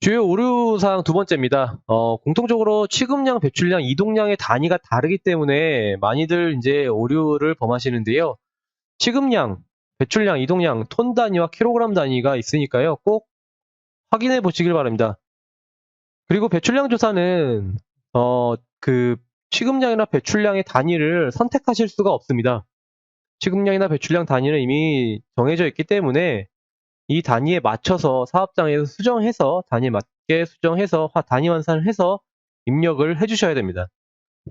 Speaker 2: 주요 오류사항 두 번째입니다. 공통적으로 취급량, 배출량, 이동량의 단위가 다르기 때문에 많이들 이제 오류를 범하시는데요. 취급량, 배출량, 이동량, 톤 단위와 킬로그램 단위가 있으니까요. 꼭 확인해 보시길 바랍니다. 그리고 배출량 조사는 그 취급량이나 배출량의 단위를 선택하실 수가 없습니다. 취급량이나 배출량 단위는 이미 정해져 있기 때문에 이 단위에 맞춰서 사업장에서 수정해서 단위에 맞게 수정해서 단위 환산을 해서 입력을 해주셔야 됩니다.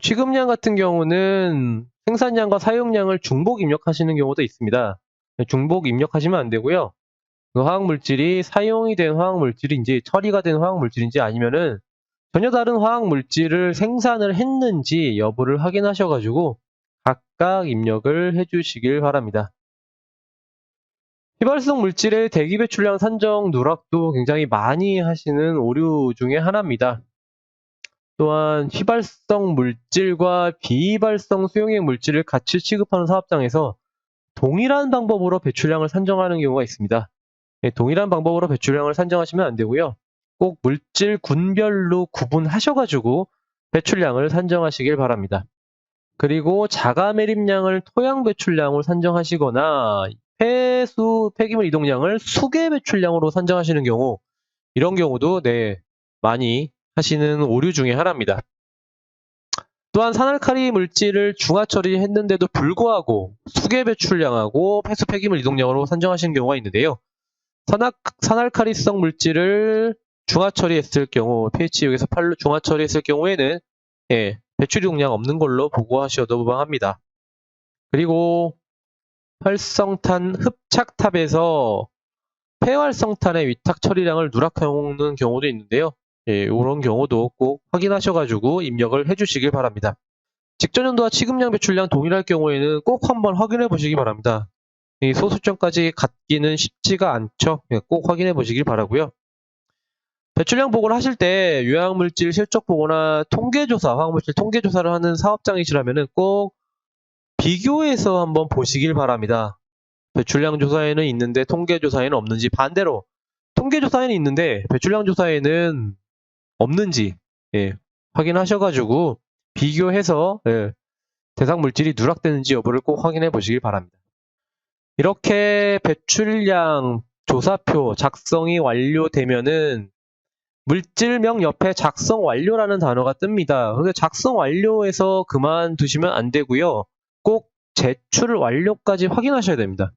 Speaker 2: 취급량 같은 경우는 생산량과 사용량을 중복 입력하시는 경우도 있습니다. 중복 입력하시면 안 되고요. 그 화학물질이 사용이 된 화학물질인지 처리가 된 화학물질인지 아니면은 전혀 다른 화학물질을 생산을 했는지 여부를 확인하셔가지고 각각 입력을 해주시길 바랍니다. 휘발성 물질의 대기 배출량 산정 누락도 굉장히 많이 하시는 오류 중에 하나입니다. 또한 휘발성 물질과 비휘발성 수용액 물질을 같이 취급하는 사업장에서 동일한 방법으로 배출량을 산정하는 경우가 있습니다. 동일한 방법으로 배출량을 산정하시면 안 되고요. 꼭 물질 군별로 구분하셔가지고 배출량을 산정하시길 바랍니다. 그리고 자가 매립량을 토양 배출량으로 산정하시거나 폐기물 이동량을 수계 배출량으로 산정하시는 경우, 이런 경우도 많이 하시는 오류 중에 하나입니다. 또한 산알칼리 물질을 중화 처리했는데도 불구하고 수계 배출량하고 폐기물 이동량으로 산정하시는 경우가 있는데요. 산알칼리성 물질을 중화 처리했을 경우, pH 6에서 8로 중화 처리했을 경우에는 배출 이동량 없는 걸로 보고하셔도 무방합니다. 그리고 활성탄 흡착탑에서 폐활성탄의 위탁 처리량을 누락해오는 경우도 있는데요. 이런 경우도 꼭 확인하셔가지고 입력을 해주시길 바랍니다. 직전 연도와 취급량, 배출량 동일할 경우에는 꼭 한번 확인해 보시기 바랍니다. 이 소수점까지 갖기는 쉽지가 않죠. 꼭 확인해 보시길 바라고요. 배출량 보고를 하실 때 유해물질 실적 보고나 통계조사, 화학물질 통계조사를 하는 사업장이시라면 꼭 비교해서 한번 보시길 바랍니다. 배출량 조사에는 있는데 통계조사에는 없는지, 반대로 통계조사에는 있는데 배출량 조사에는 없는지 확인하셔가지고 비교해서 대상 물질이 누락되는지 여부를 꼭 확인해 보시길 바랍니다. 이렇게 배출량 조사표 작성이 완료되면은 물질명 옆에 작성 완료라는 단어가 뜹니다. 근데 작성 완료에서 그만두시면 안 되고요. 꼭 제출 완료까지 확인하셔야 됩니다.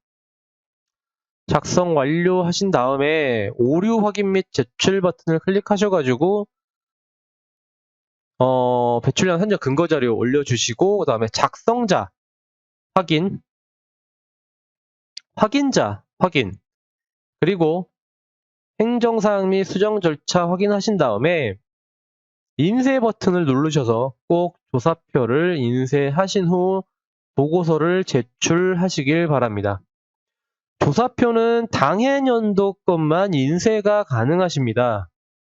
Speaker 2: 작성 완료하신 다음에 오류 확인 및 제출 버튼을 클릭하셔가지고 배출량 산정 근거 자료 올려주시고, 그 다음에 작성자 확인, 확인자 확인, 그리고 행정사항 및 수정 절차 확인하신 다음에 인쇄 버튼을 누르셔서 꼭 조사표를 인쇄하신 후 보고서를 제출하시길 바랍니다. 조사표는 당해연도 것만 인쇄가 가능하십니다.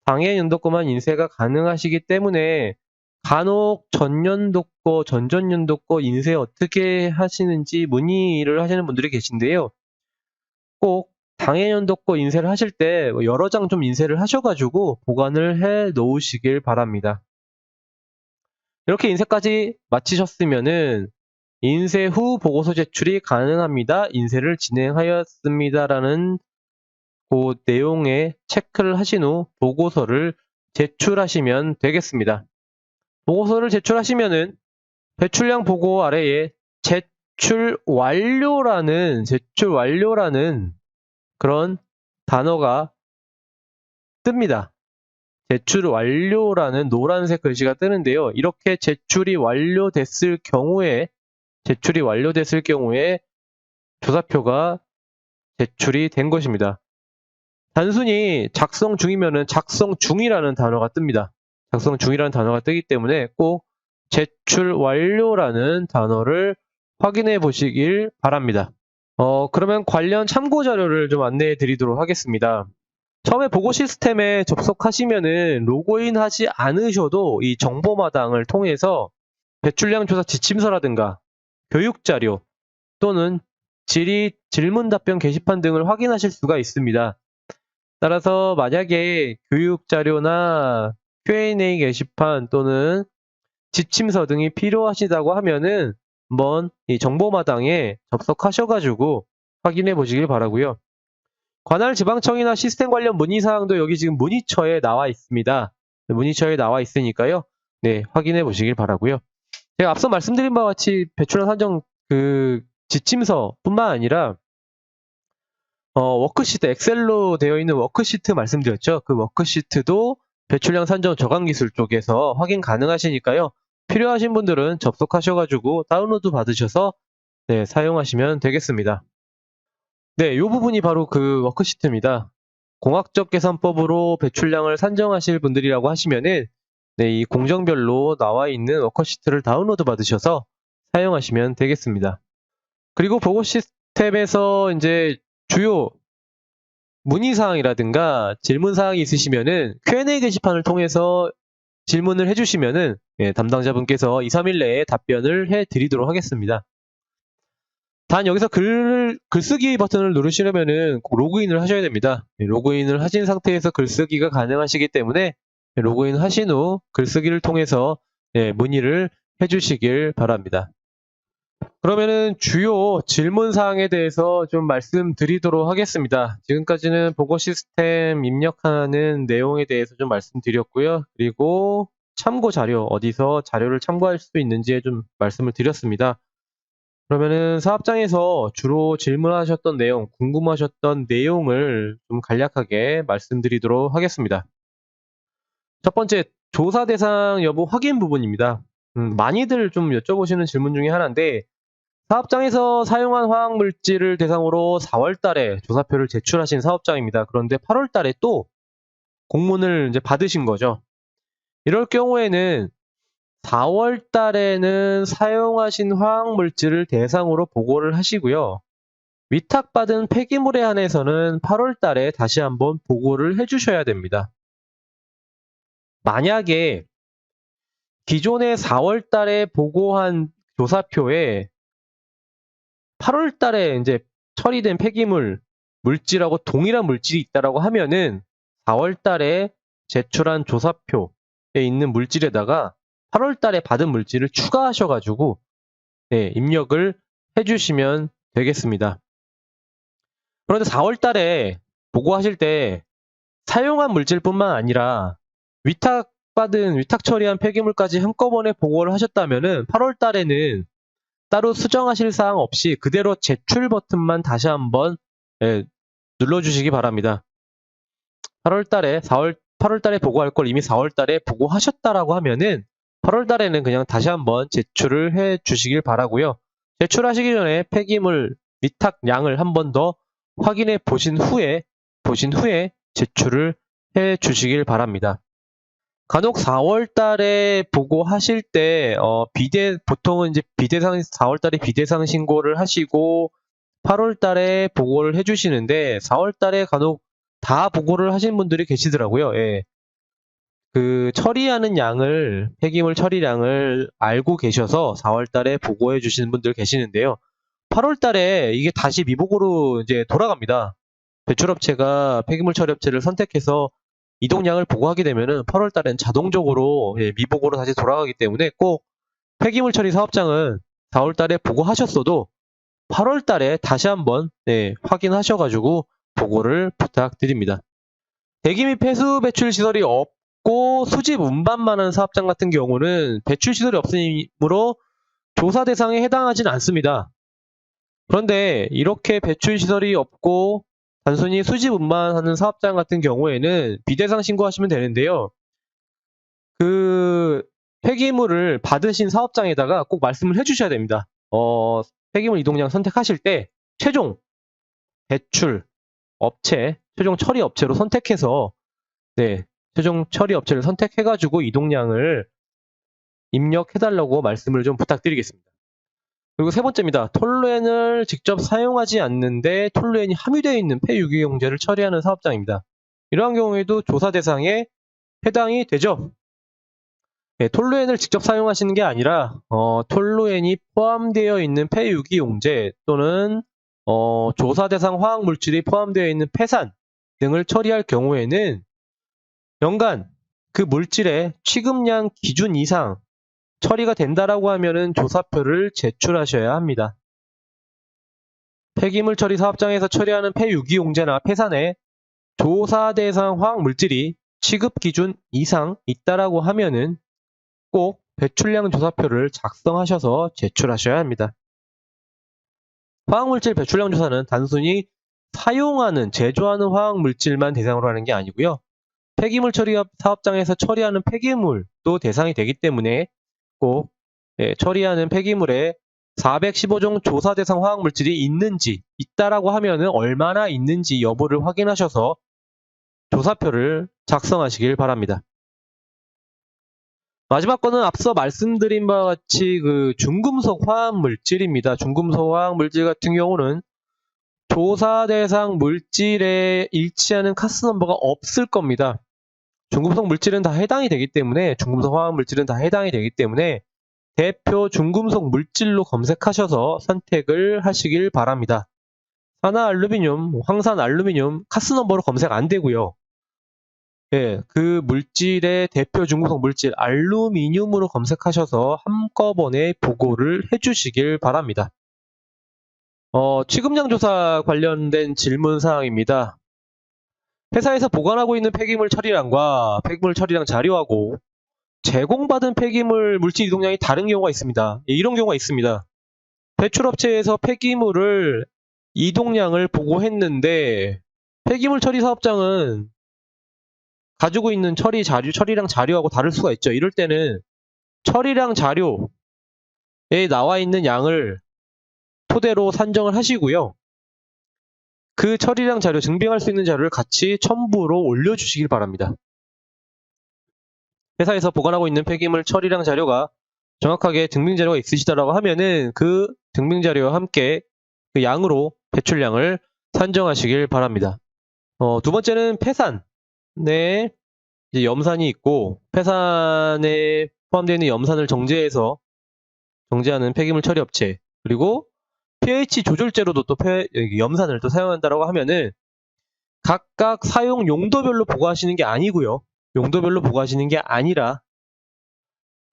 Speaker 2: 당해연도 것만 인쇄가 가능하시기 때문에 간혹 전년도 거, 전전년도 거 인쇄 어떻게 하시는지 문의를 하시는 분들이 계신데요. 꼭 당해연도 거 인쇄를 하실 때 여러 장 좀 인쇄를 하셔가지고 보관을 해 놓으시길 바랍니다. 이렇게 인쇄까지 마치셨으면은 인쇄 후 보고서 제출이 가능합니다. 인쇄를 진행하였습니다라는 그 내용에 체크를 하신 후 보고서를 제출하시면 되겠습니다. 보고서를 제출하시면은 배출량 보고 아래에 제출 완료라는 그런 단어가 뜹니다. 제출 완료라는 노란색 글씨가 뜨는데요. 이렇게 제출이 완료됐을 경우에 조사표가 제출이 된 것입니다. 단순히 작성 중이면은 작성 중이라는 단어가 뜹니다. 작성 중이라는 단어가 뜨기 때문에 꼭 제출 완료라는 단어를 확인해 보시길 바랍니다. 그러면 관련 참고 자료를 좀 안내해 드리도록 하겠습니다. 처음에 보고 시스템에 접속하시면은 로그인 하지 않으셔도 이 정보마당을 통해서 배출량 조사 지침서라든가 교육 자료 또는 질의, 질문 답변 게시판 등을 확인하실 수가 있습니다. 따라서 만약에 교육 자료나 Q&A 게시판 또는 지침서 등이 필요하시다고 하면은 한번 이 정보마당에 접속하셔가지고 확인해 보시길 바라고요. 관할 지방청이나 시스템 관련 문의사항도 여기 지금 문의처에 나와 있습니다. 문의처에 나와 있으니까요. 네, 확인해 보시길 바라고요. 제가 앞서 말씀드린 바와 같이 배출원 산정 지침서뿐만 아니라 워크시트, 엑셀로 되어 있는 워크시트 말씀드렸죠. 그 워크시트도 배출량 산정 저감 기술 쪽에서 확인 가능하시니까요. 필요하신 분들은 접속하셔가지고 다운로드 받으셔서 네, 사용하시면 되겠습니다. 네, 이 부분이 바로 그 워크시트입니다. 공학적 계산법으로 배출량을 산정하실 분들이라고 하시면은 네, 이 공정별로 나와 있는 워크시트를 다운로드 받으셔서 사용하시면 되겠습니다. 그리고 보고 시스템에서 이제 주요 문의사항이라든가 질문사항이 있으시면은 Q&A 게시판을 통해서 질문을 해주시면은 담당자분께서 2, 3일 내에 답변을 해드리도록 하겠습니다. 단 여기서 글쓰기 버튼을 누르시려면은 꼭 로그인을 하셔야 됩니다. 로그인을 하신 상태에서 글쓰기가 가능하시기 때문에 로그인 하신 후 글쓰기를 통해서 문의를 해주시길 바랍니다. 그러면은 주요 질문 사항에 대해서 좀 말씀드리도록 하겠습니다. 지금까지는 보고 시스템 입력하는 내용에 대해서 좀 말씀드렸고요. 그리고 참고 자료, 어디서 자료를 참고할 수 있는지에 좀 말씀을 드렸습니다. 그러면은 사업장에서 주로 질문하셨던 내용, 궁금하셨던 내용을 좀 간략하게 말씀드리도록 하겠습니다. 첫 번째, 조사 대상 여부 확인 부분입니다. 많이들 좀 여쭤보시는 질문 중에 하나인데, 사업장에서 사용한 화학물질을 대상으로 4월 달에 조사표를 제출하신 사업장입니다. 그런데 8월 달에 또 공문을 이제 받으신 거죠. 이럴 경우에는 4월 달에는 사용하신 화학물질을 대상으로 보고를 하시고요. 위탁받은 폐기물에 한해서는 8월 달에 다시 한번 보고를 해주셔야 됩니다. 만약에 기존에 4월 달에 보고한 조사표에 8월 달에 이제 처리된 폐기물 물질하고 동일한 물질이 있다라고 하면은 4월 달에 제출한 조사표에 있는 물질에다가 8월 달에 받은 물질을 추가하셔가지고 입력을 해주시면 되겠습니다. 그런데 4월 달에 보고하실 때 사용한 물질뿐만 아니라 위탁 처리한 폐기물까지 한꺼번에 보고를 하셨다면은 8월 달에는 따로 수정하실 사항 없이 그대로 제출 버튼만 다시 한번 눌러주시기 바랍니다. 8월 달에 보고할 걸 이미 4월 달에 보고하셨다라고 하면은 8월 달에는 그냥 다시 한번 제출을 해 주시길 바라고요. 제출하시기 전에 폐기물 위탁량을 한 번 더 확인해 보신 후에 제출을 해 주시길 바랍니다. 간혹 4월 달에 보고하실 때 보통은 이제 4월 달에 비대상 신고를 하시고 8월 달에 보고를 해 주시는데 4월 달에 간혹 다 보고를 하신 분들이 계시더라고요. 그 처리하는 양을, 폐기물 처리량을 알고 계셔서 4월 달에 보고해 주시는 분들 계시는데요. 8월 달에 이게 다시 미보고로 이제 돌아갑니다. 배출업체가 폐기물 처리업체를 선택해서 이동량을 보고하게 되면은 8월 달엔 자동적으로 미보고로 다시 돌아가기 때문에 꼭 폐기물 처리 사업장은 4월 달에 보고하셨어도 8월 달에 다시 한번 확인하셔가지고 보고를 부탁드립니다. 대기 및 폐수 배출 시설이 없고 수집 운반만 하는 사업장 같은 경우는 배출 시설이 없으므로 조사 대상에 해당하진 않습니다. 그런데 이렇게 배출 시설이 없고 단순히 수집 운반하는 사업장 같은 경우에는 비대상 신고하시면 되는데요. 그 폐기물을 받으신 사업장에다가 꼭 말씀을 해주셔야 됩니다. 폐기물 이동량 선택하실 때 최종 배출 업체, 최종 처리 업체로 선택해서 최종 처리 업체를 선택해가지고 이동량을 입력해달라고 말씀을 좀 부탁드리겠습니다. 그리고 세 번째입니다. 톨루엔을 직접 사용하지 않는데 톨루엔이 함유되어 있는 폐유기용제를 처리하는 사업장입니다. 이러한 경우에도 조사 대상에 해당이 되죠. 톨루엔을 직접 사용하시는 게 아니라 톨루엔이 포함되어 있는 폐유기용제 또는 조사 대상 화학 물질이 포함되어 있는 폐산 등을 처리할 경우에는 연간 그 물질의 취급량 기준 이상 처리가 된다라고 하면은 조사표를 제출하셔야 합니다. 폐기물 처리 사업장에서 처리하는 폐유기용제나 폐산에 조사 대상 화학 물질이 취급 기준 이상 있다라고 하면은 꼭 배출량 조사표를 작성하셔서 제출하셔야 합니다. 화학물질 배출량 조사는 단순히 사용하는, 제조하는 화학물질만 대상으로 하는 게 아니고요. 폐기물 처리 사업장에서 처리하는 폐기물도 대상이 되기 때문에 꼭 처리하는 폐기물에 415종 조사 대상 화학물질이 있는지, 있다라고 하면은 얼마나 있는지 여부를 확인하셔서 조사표를 작성하시길 바랍니다. 마지막 거는 앞서 말씀드린 바와 같이 그 중금속 화학물질입니다. 중금속 화학물질 같은 경우는 조사 대상 물질에 일치하는 카스 넘버가 없을 겁니다. 중금속 물질은 다 해당이 되기 때문에, 중금속 화학물질은 다 해당이 되기 때문에 대표 중금속 물질로 검색하셔서 선택을 하시길 바랍니다. 산화알루미늄, 황산알루미늄, 카스 넘버로 검색 안 되고요. 그 물질의 대표 중금속 물질 알루미늄으로 검색하셔서 한꺼번에 보고를 해주시길 바랍니다. 취급량 조사 관련된 질문 사항입니다. 회사에서 보관하고 있는 폐기물 처리량과 폐기물 처리량 자료하고 제공받은 폐기물 물질 이동량이 다른 경우가 있습니다. 이런 경우가 있습니다. 배출업체에서 폐기물을 이동량을 보고했는데 폐기물 처리 사업장은 가지고 있는 처리량 자료하고 다를 수가 있죠. 이럴 때는 처리량 자료에 나와 있는 양을 토대로 산정을 하시고요. 그 처리량 자료, 증빙할 수 있는 자료를 같이 첨부로 올려주시길 바랍니다. 회사에서 보관하고 있는 폐기물 처리량 자료가 정확하게 증빙 자료가 있으시다라고 하면은 그 증빙 자료와 함께 그 양으로 배출량을 산정하시길 바랍니다. 두 번째는 폐산. 이제 염산이 있고 폐산에 포함되어 있는 염산을 정제하는 폐기물 처리 업체, 그리고 pH 조절제로도 또 염산을 또 사용한다라고 하면은 각각 사용 용도별로 보고하시는 게 아니고요. 용도별로 보고하시는 게 아니라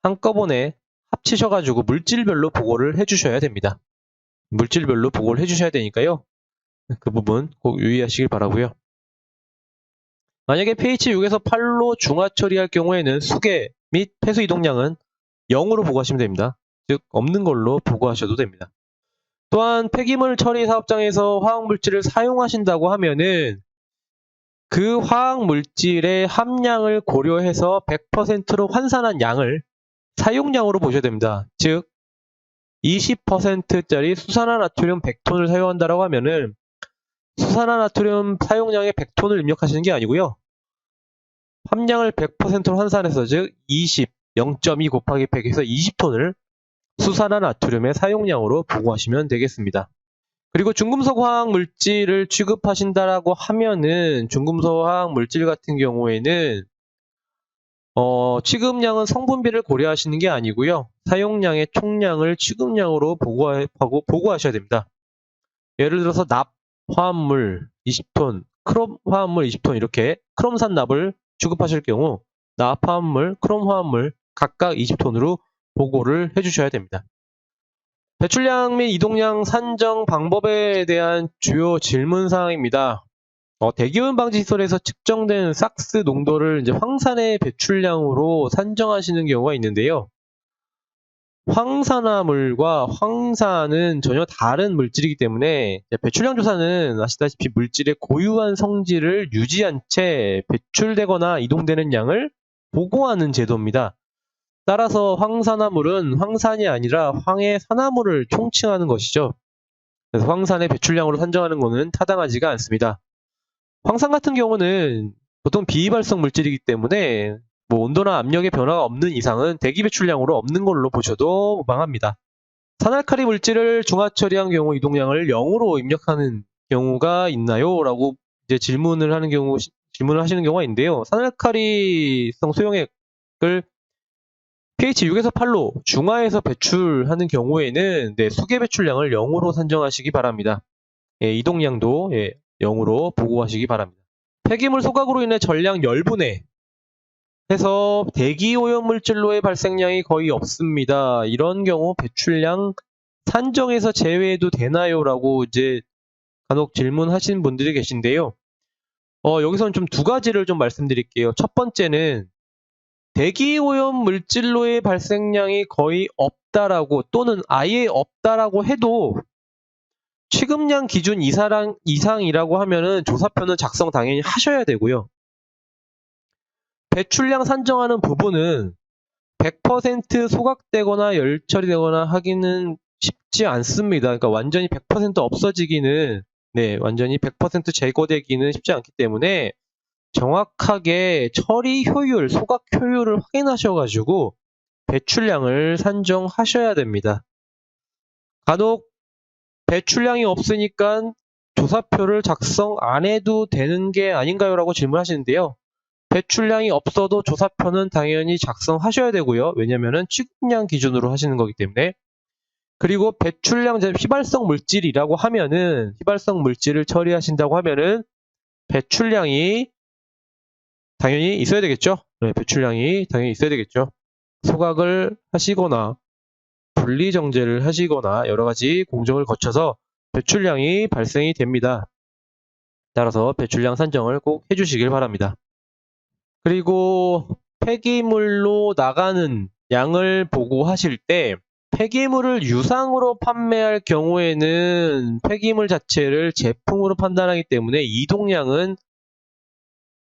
Speaker 2: 한꺼번에 합치셔가지고 물질별로 보고를 해주셔야 됩니다. 물질별로 보고를 해주셔야 되니까요. 그 부분 꼭 유의하시길 바라고요. 만약에 pH 6에서 8로 중화 처리할 경우에는 수계 및 폐수 이동량은 0으로 보고하시면 됩니다. 즉 없는 걸로 보고하셔도 됩니다. 또한 폐기물 처리 사업장에서 화학물질을 사용하신다고 하면은 그 화학물질의 함량을 고려해서 100%로 환산한 양을 사용량으로 보셔야 됩니다. 즉 20%짜리 수산화나트륨 100톤을 사용한다고 하면은 수산화나트륨 사용량의 100톤을 입력하시는 게 아니고요. 함량을 100%로 환산해서 즉 0.2 곱하기 100에서 20톤을 수산화나트륨의 사용량으로 보고하시면 되겠습니다. 그리고 중금속 화학 물질을 취급하신다라고 하면은 중금속 화학 물질 같은 경우에는 취급량은 성분비를 고려하시는 게 아니고요. 사용량의 총량을 취급량으로 보고하셔야 됩니다. 예를 들어서 납 화합물 20톤, 크롬 화합물 20톤 이렇게 크롬산 납을 취급하실 경우 납 화합물, 크롬 화합물 각각 20톤으로 보고를 해주셔야 됩니다. 배출량 및 이동량 산정 방법에 대한 주요 질문 사항입니다. 대기오염 방지 시설에서 측정된 삭스 농도를 이제 황산의 배출량으로 산정하시는 경우가 있는데요. 황산화물과 황산은 전혀 다른 물질이기 때문에 배출량 조사는 아시다시피 물질의 고유한 성질을 유지한 채 배출되거나 이동되는 양을 보고하는 제도입니다. 따라서 황산화물은 황산이 아니라 황의 산화물을 총칭하는 것이죠. 그래서 황산의 배출량으로 산정하는 것은 타당하지가 않습니다. 황산 같은 경우는 보통 비이발성 물질이기 때문에 온도나 압력의 변화가 없는 이상은 대기 배출량으로 없는 걸로 보셔도 무방합니다. 산알칼리 물질을 중화 처리한 경우 이동량을 0으로 입력하는 경우가 있나요? 라고 이제 질문을 하시는 경우가 있는데요. 산알칼리성 소용액을 pH 6에서 8로 중화해서 배출하는 경우에는 수계 배출량을 0으로 산정하시기 바랍니다. 이동량도 0으로 보고하시기 바랍니다. 폐기물 소각으로 인해 전량 열분해 해서 대기오염물질로의 발생량이 거의 없습니다. 이런 경우 배출량 산정에서 제외해도 되나요? 라고 이제 간혹 질문하시는 분들이 계신데요. 여기서는 좀 두 가지를 좀 말씀드릴게요. 첫 번째는 대기오염물질로의 발생량이 거의 없다라고 또는 아예 없다라고 해도 취급량 기준 이상이라고 하면은 조사표는 작성 당연히 하셔야 되고요. 배출량 산정하는 부분은 100% 소각되거나 열처리되거나 하기는 쉽지 않습니다. 그러니까 완전히 100% 없어지기는, 완전히 100% 제거되기는 쉽지 않기 때문에 정확하게 처리 효율, 소각 효율을 확인하셔가지고 배출량을 산정하셔야 됩니다. 간혹 배출량이 없으니까 조사표를 작성 안 해도 되는 게 아닌가요? 라고 질문하시는데요. 배출량이 없어도 조사표는 당연히 작성하셔야 되고요. 왜냐면은 취급량 기준으로 하시는 거기 때문에. 그리고 배출량, 휘발성 물질이라고 하면은, 휘발성 물질을 처리하신다고 하면은 배출량이 당연히 있어야 되겠죠? 배출량이 당연히 있어야 되겠죠. 소각을 하시거나 분리정제를 하시거나 여러 가지 공정을 거쳐서 배출량이 발생이 됩니다. 따라서 배출량 산정을 꼭 해주시길 바랍니다. 그리고 폐기물로 나가는 양을 보고하실 때 폐기물을 유상으로 판매할 경우에는 폐기물 자체를 제품으로 판단하기 때문에 이동량은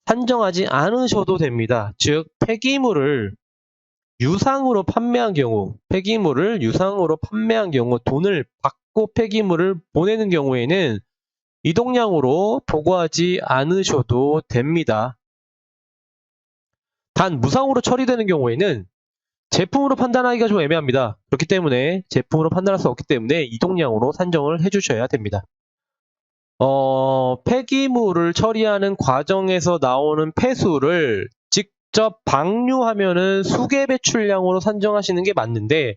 Speaker 2: 산정하지 않으셔도 됩니다. 즉 폐기물을 유상으로 판매한 경우, 돈을 받고 폐기물을 보내는 경우에는 이동량으로 보고하지 않으셔도 됩니다. 단 무상으로 처리되는 경우에는 제품으로 판단하기가 좀 애매합니다. 그렇기 때문에 제품으로 판단할 수 없기 때문에 이동량으로 산정을 해주셔야 됩니다. 폐기물을 처리하는 과정에서 나오는 폐수를 직접 방류하면은 수계 배출량으로 산정하시는 게 맞는데,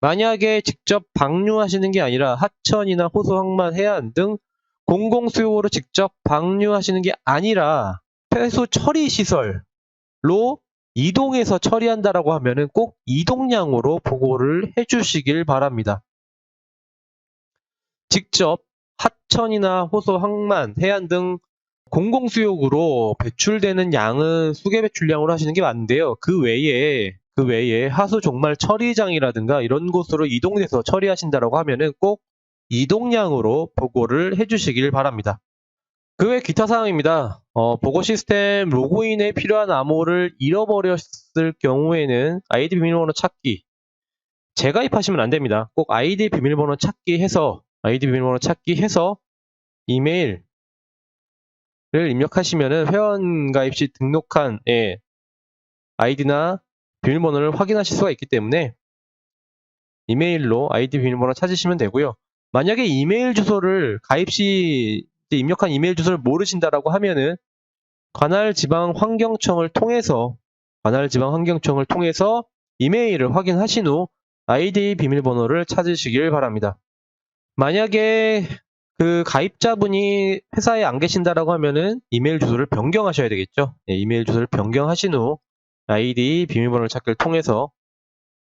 Speaker 2: 만약에 직접 방류하시는 게 아니라 하천이나 호수, 항만, 해안 등 공공수요로 직접 방류하시는 게 아니라 폐수 처리 시설로 이동해서 처리한다라고 하면은 꼭 이동량으로 보고를 해주시길 바랍니다. 직접 하천이나 호수, 항만, 해안 등 공공수욕으로 배출되는 양은 수계 배출량으로 하시는 게 맞는데요. 그 외에 하수 종말 처리장이라든가 이런 곳으로 이동해서 처리하신다라고 하면은 꼭 이동량으로 보고를 해주시길 바랍니다. 그 외 기타 사항입니다. 보고 시스템 로그인에 필요한 암호를 잃어버렸을 경우에는 아이디 비밀번호 찾기, 재가입하시면 안 됩니다. 꼭 아이디 비밀번호 찾기 해서 이메일을 입력하시면은 회원가입 시 등록한 아이디나 비밀번호를 확인하실 수가 있기 때문에 이메일로 아이디 비밀번호 찾으시면 되고요. 만약에 이메일 주소를 가입 시 입력한 이메일 주소를 모르신다라고 하면은 관할 지방 환경청을 통해서 이메일을 확인하신 후 아이디 비밀번호를 찾으시길 바랍니다. 만약에 그 가입자분이 회사에 안 계신다라고 하면은 이메일 주소를 변경하셔야 되겠죠. 이메일 주소를 변경하신 후 아이디 비밀번호를 찾기를 통해서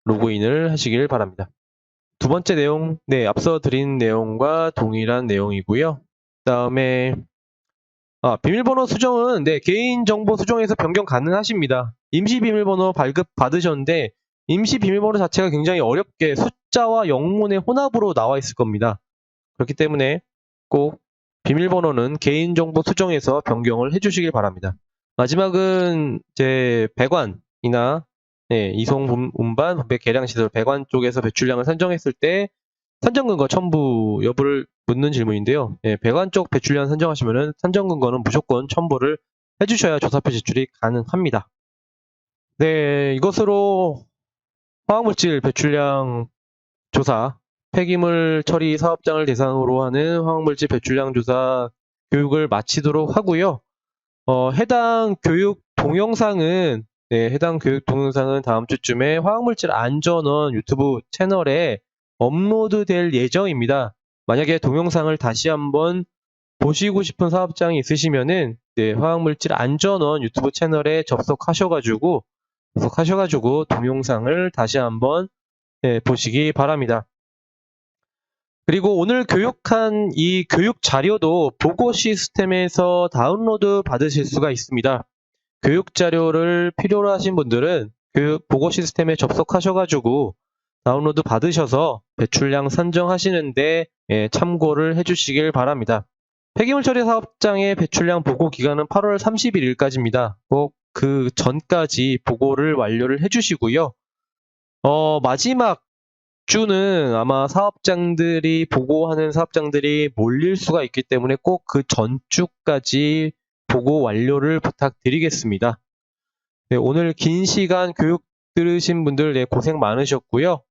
Speaker 2: 로그인을 하시길 바랍니다. 두 번째 내용, 앞서 드린 내용과 동일한 내용이고요. 다음에 비밀번호 수정은 개인정보 수정에서 변경 가능하십니다. 임시 비밀번호 발급 받으셨는데 임시 비밀번호 자체가 굉장히 어렵게 숫자와 영문의 혼합으로 나와 있을 겁니다. 그렇기 때문에 꼭 비밀번호는 개인정보 수정에서 변경을 해주시길 바랍니다. 마지막은 배관이나 이송 운반, 분배 계량 시설, 배관 쪽에서 배출량을 산정했을 때 산정 근거 첨부 여부를 묻는 질문인데요. 배관 쪽 배출량 산정하시면은 산정 근거는 무조건 첨부를 해주셔야 조사표 제출이 가능합니다. 이것으로 화학물질 배출량 조사, 폐기물 처리 사업장을 대상으로 하는 화학물질 배출량 조사 교육을 마치도록 하고요. 해당 교육 동영상은 다음 주쯤에 화학물질 안전원 유튜브 채널에 업로드 될 예정입니다. 만약에 동영상을 다시 한번 보시고 싶은 사업장이 있으시면은 화학물질 안전원 유튜브 채널에 접속하셔가지고 동영상을 다시 한번 보시기 바랍니다. 그리고 오늘 교육한 이 교육 자료도 보고 시스템에서 다운로드 받으실 수가 있습니다. 교육 자료를 필요로 하신 분들은 보고 시스템에 접속하셔가지고 다운로드 받으셔서 배출량 산정하시는데 참고를 해주시길 바랍니다. 폐기물 처리 사업장의 배출량 보고 기간은 8월 31일까지입니다. 꼭 그 전까지 보고를 완료를 해주시고요. 마지막 주는 아마 보고하는 사업장들이 몰릴 수가 있기 때문에 꼭 그 전주까지 보고 완료를 부탁드리겠습니다. 오늘 긴 시간 교육 들으신 분들 고생 많으셨고요.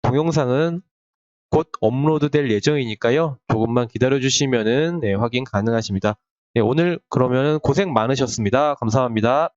Speaker 2: 동영상은 곧 업로드될 예정이니까요. 조금만 기다려주시면은 확인 가능하십니다. 오늘 그러면 고생 많으셨습니다. 감사합니다.